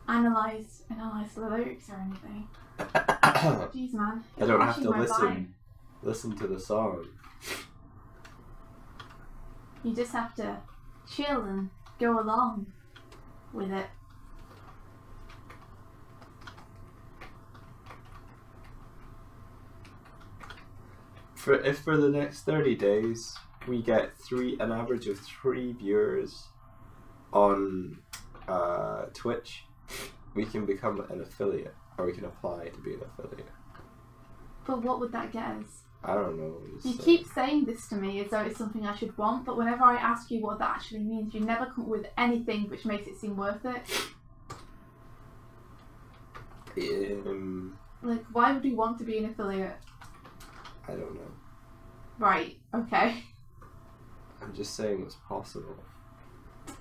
analyze the lyrics or anything. Jeez, man. I don't have You're to washing my vibe. listen to the song. You just have to chill and go along with it. If for the next 30 days we get an average of 3 viewers on Twitch, we can become an affiliate, or we can apply to be an affiliate. But what would that get us? I don't know. You keep saying this to me as though it's something I should want, but whenever I ask you what that actually means, you never come up with anything which makes it seem worth it. Like, why would we want to be an affiliate? I don't know. Right, okay. I'm just saying it's possible.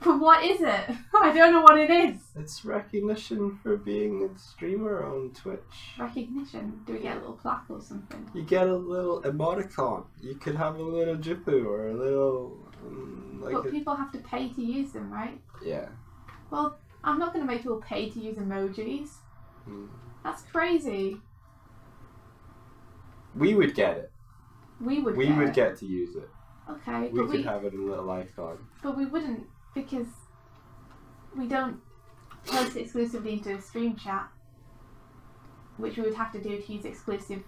But what is it? I don't know what it is. It's recognition for being a streamer on Twitch. Recognition? Do we get a little plaque or something? You get a little emoticon. You could have a little jipu or a little... But people have to pay to use them, right? Yeah. Well, I'm not going to make people pay to use emojis. Mm. That's crazy. We would get it. We would get to use it. Okay, We could have it in a little icon. But we wouldn't, because we don't post it exclusively into a stream chat, which we would have to do to use exclusive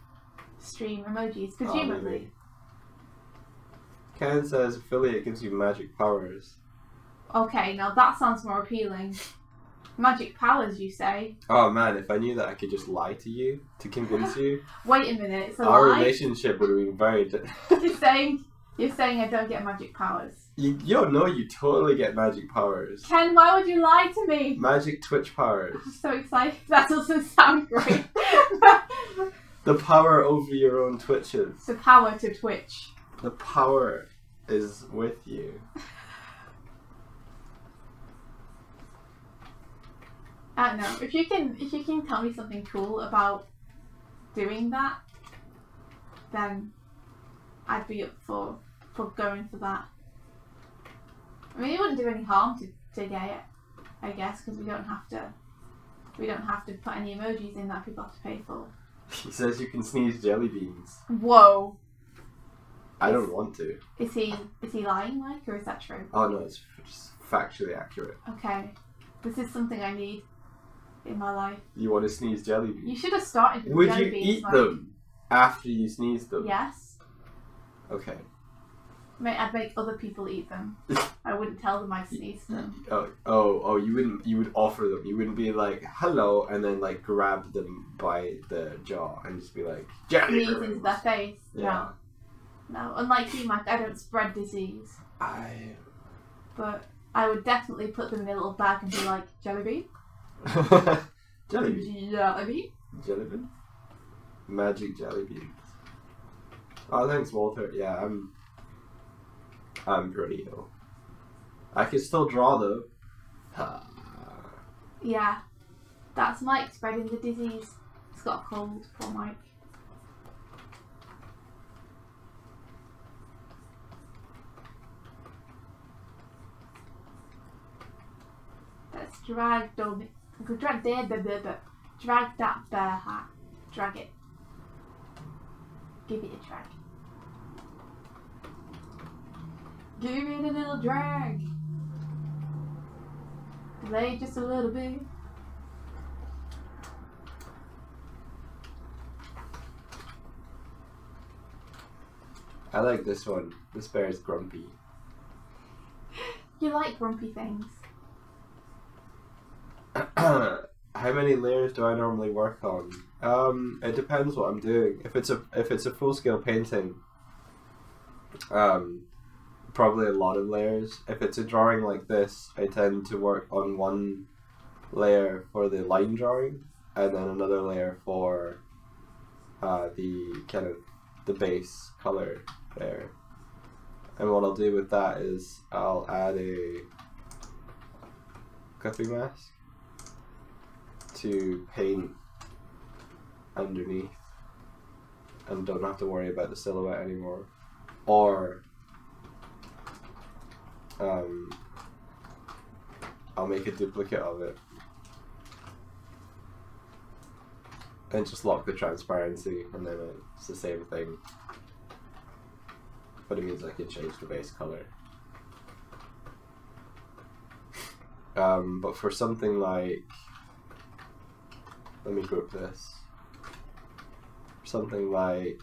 stream emojis, presumably. Ken says affiliate gives you magic powers. Okay, now that sounds more appealing. Magic powers, you say? Oh man, if I knew that I could just lie to you to convince you. Wait a minute, it's a our lie? relationship would have been very You're saying I don't get magic powers. You don't know, you totally get magic powers. Ken, why would you lie to me? Magic Twitch powers. I'm so excited. That doesn't sound great. The power over your own Twitches. The power to Twitch. The power is with you. I don't know. If you can tell me something cool about doing that, then I'd be up for going for that. I mean, it wouldn't do any harm to get it, I guess, because we don't have to put any emojis in that people have to pay for. He says you can sneeze jelly beans. Whoa. I don't want to. Is he lying, Mike, or is that true? Oh no, it's just factually accurate. Okay. This is something I need in my life. You want to sneeze jelly beans? You should have started with Would jelly you beans, eat Mike. them after you sneeze them? Yes. Okay. I'd make other people eat them. I wouldn't tell them I sneezed them. Oh, you wouldn't. You would offer them. You wouldn't be like hello and then like grab them by the jaw and just be like jelly Sneeze into their face. Yeah. No, unlike you, Mike, I don't spread disease. But I would definitely put them in a little bag and be like, jelly bean? Jelly bean. Jelly bean? Jelly bean. Magic jelly beans. Oh, thanks, Walter. Yeah, I'm pretty ill. I can still draw though. Yeah. That's Mike spreading the disease. He's got a cold, poor Mike. Let's drag that bear hat. Drag it. Give it a drag. Give it a little drag. Delay just a little bit. I like this one. This bear is grumpy. You like grumpy things. How many layers do I normally work on? It depends what I'm doing. If it's a full scale painting, probably a lot of layers. If it's a drawing like this, I tend to work on one layer for the line drawing, and then another layer for the kind of the base color there. And what I'll do with that is I'll add a clipping mask to paint underneath and don't have to worry about the silhouette anymore. Or I'll make a duplicate of it and just lock the transparency, and then it's the same thing, but it means I can change the base color. But for something like, let me group this, something like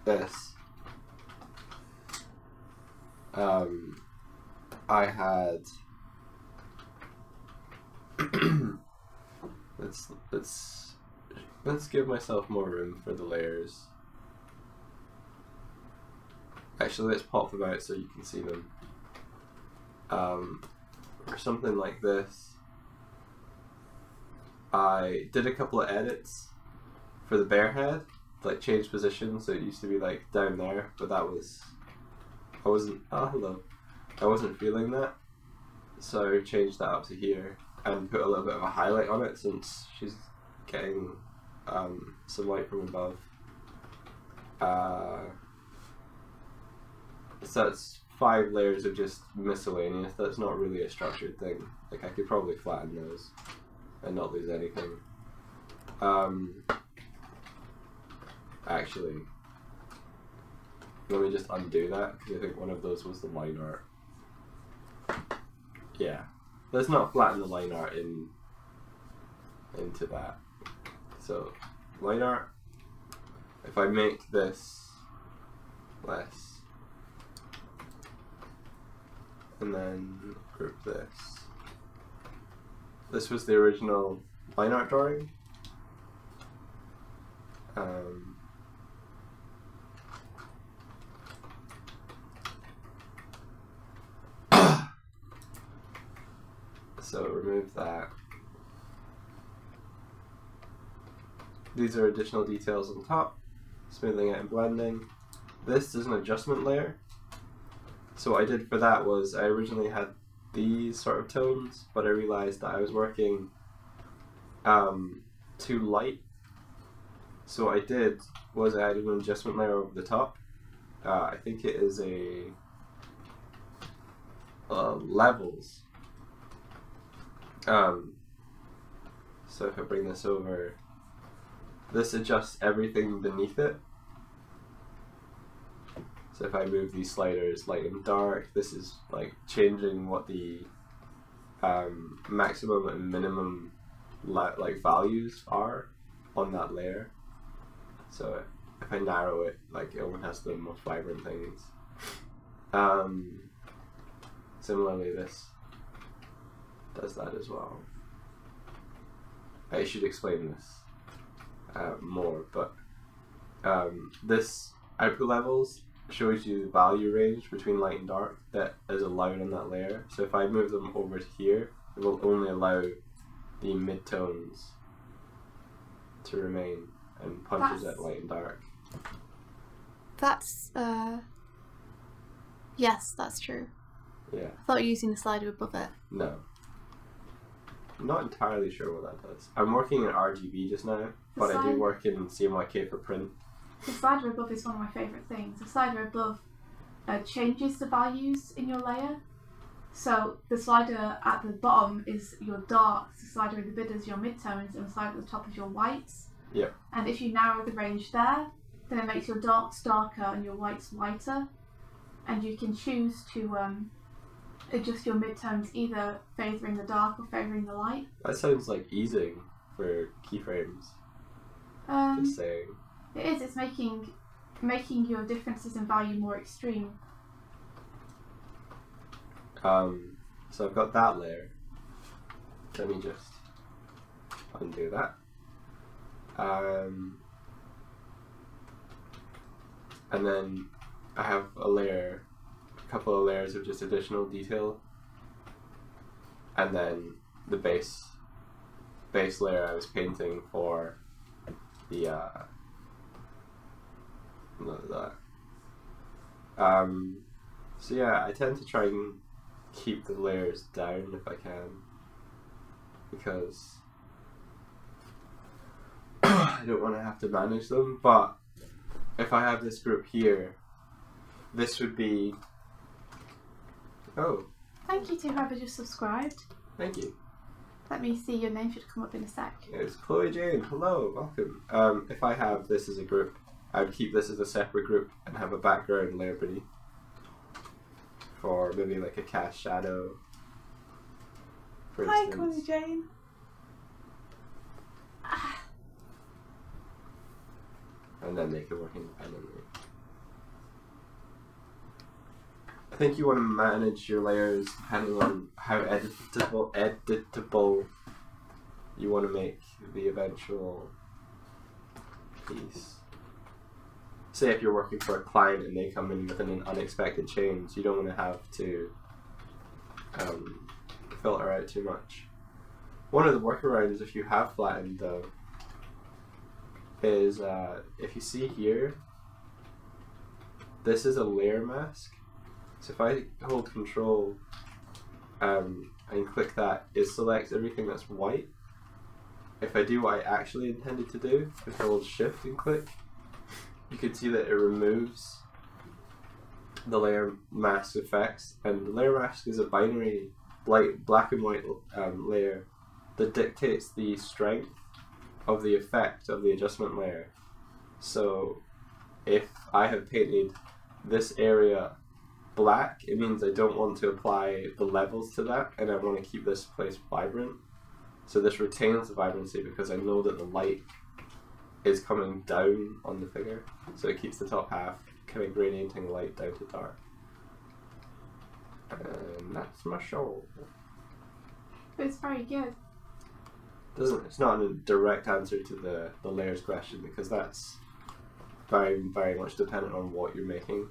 this, I had let's give myself more room for the layers. Actually, let's pop them out so you can see them. For something like this, I did a couple of edits for the bear head, like changed position, so it used to be like down there, but I wasn't feeling that, so I changed that up to here and put a little bit of a highlight on it since she's getting some light from above. So that's 5 layers of just miscellaneous. That's not really a structured thing. Like, I could probably flatten those and not lose anything. Actually, let me just undo that, because I think one of those was the line art. Yeah, let's not flatten the line art into that. So, line art, if I make this less, and then group this. This was the original line art drawing. So remove that. These are additional details on top, smoothing out and blending. This is an adjustment layer. So what I did for that was I originally had these sort of tones, but I realized that I was working too light. So what I did was I added an adjustment layer over the top. I think it is a levels. So if I bring this over, this adjusts everything beneath it. So if I move these sliders light and dark, this is like changing what the maximum and minimum like values are on that layer. So if I narrow it, like it only has the most vibrant things. Similarly, this does that as well. I should explain this more, but this output levels shows you the value range between light and dark that is allowed on that layer. So if I move them over to here, it will only allow the midtones to remain and punches at light and dark. That's yes, that's true. Yeah. I thought you were using the slider above it. No. I'm not entirely sure what that does. I'm working in RGB just now, but I do work in CMYK for print. The slider above is one of my favourite things. The slider above changes the values in your layer. So the slider at the bottom is your darks, the slider in the middle is your midtones, and the slider at the top is your whites. Yeah. And if you narrow the range there, then it makes your darks darker and your whites lighter. And you can choose to adjust your midtones either favouring the dark or favouring the light. That sounds like easing for keyframes. Just saying. It is. It's making your differences in value more extreme. So I've got that layer. Let me just undo that. And then I have a couple of layers of just additional detail, and then the base layer I was painting for the so yeah, I tend to try and keep the layers down if I can, because I don't want to have to manage them. But if I have this group here, this would be... Oh. Thank you to whoever just subscribed. Thank you. Let me see, your name should come up in a sec. It's Chloe Jane. Hello, welcome. If I have this as a group, I would keep this as a separate group and have a background layer beneath for maybe like a cast shadow, for instance. Hi, Chloe Jane. And then make it work independently. I think you want to manage your layers depending on how editable you want to make the eventual piece. Say if you're working for a client and they come in with an unexpected change, you don't want to have to filter out too much. One of the workarounds, if you have flattened though, is if you see here, this is a layer mask. So if I hold Control and click that, it selects everything that's white. If I do what I actually intended to do, if I hold Shift and click, you can see that it removes the layer mask effects, and the layer mask is a binary black and white layer that dictates the strength of the effect of the adjustment layer. So if I have painted this area black, it means I don't want to apply the levels to that, and I want to keep this place vibrant. So this retains the vibrancy because I know that the light is coming down on the figure, so it keeps the top half kind of gradienting light down to dark. And that's my show. It's very good. It's not a direct answer to the layers question, because that's very, very much dependent on what you're making.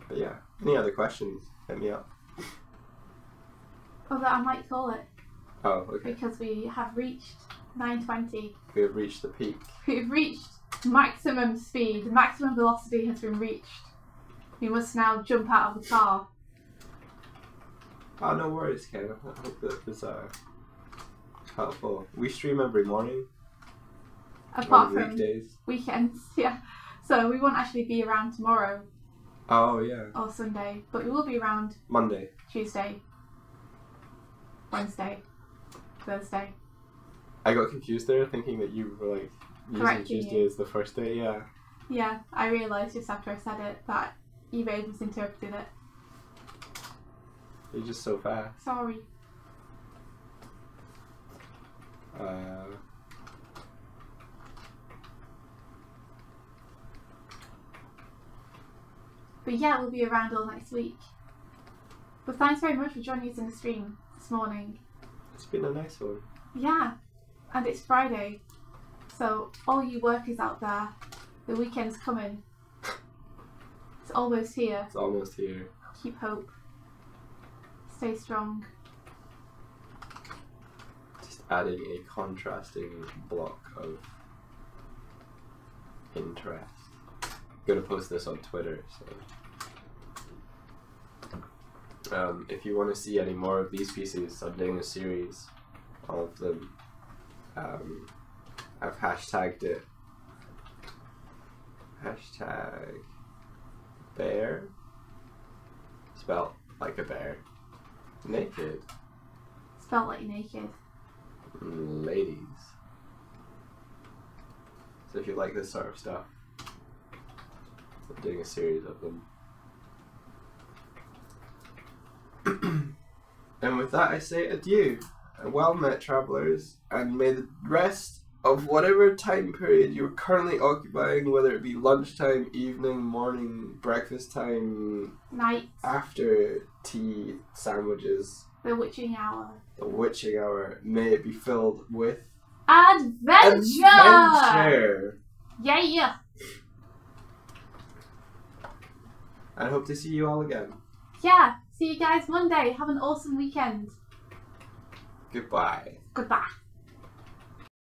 But yeah, any other questions, hit me up. Although I might call it. Oh, okay. Because we have reached 9:20. We have reached the peak. We've reached maximum speed. Maximum velocity has been reached. We must now jump out of the car. Oh, no worries, Ken. I hope that was helpful. We stream every morning. Apart from weekdays. Weekends, yeah. So we won't actually be around tomorrow. Oh, yeah. Or Sunday, but we will be around Monday. Tuesday, Wednesday, Thursday. I got confused there, thinking that you were like using Tuesday as the first day. Yeah. Yeah, I realised just after I said it that eBay misinterpreted it. You're just so fast. Sorry. But yeah, we'll be around all next week. But thanks very much for joining us in the stream this morning. It's been a nice one. Yeah, and it's Friday. So all you workers out there, the weekend's coming. It's almost here. It's almost here. Keep hope. Stay strong. Just adding a contrasting block of interest. I'm gonna post this on Twitter, so if you want to see any more of these pieces, I'm doing a series of them. I've hashtagged it. Hashtag bear. Spelled like a bear. Naked. Spelled like naked. Ladies. So if you like this sort of stuff, I'm doing a series of them. And with that I say adieu. Well met, travellers, and may the rest of whatever time period you're currently occupying, whether it be lunchtime, evening, morning, breakfast time, Night. after tea, sandwiches, The witching hour. the witching hour, may it be filled with Adventure! adventure! Yeah! I hope to see you all again. Yeah, see you guys Monday. Have an awesome weekend. Goodbye. Goodbye.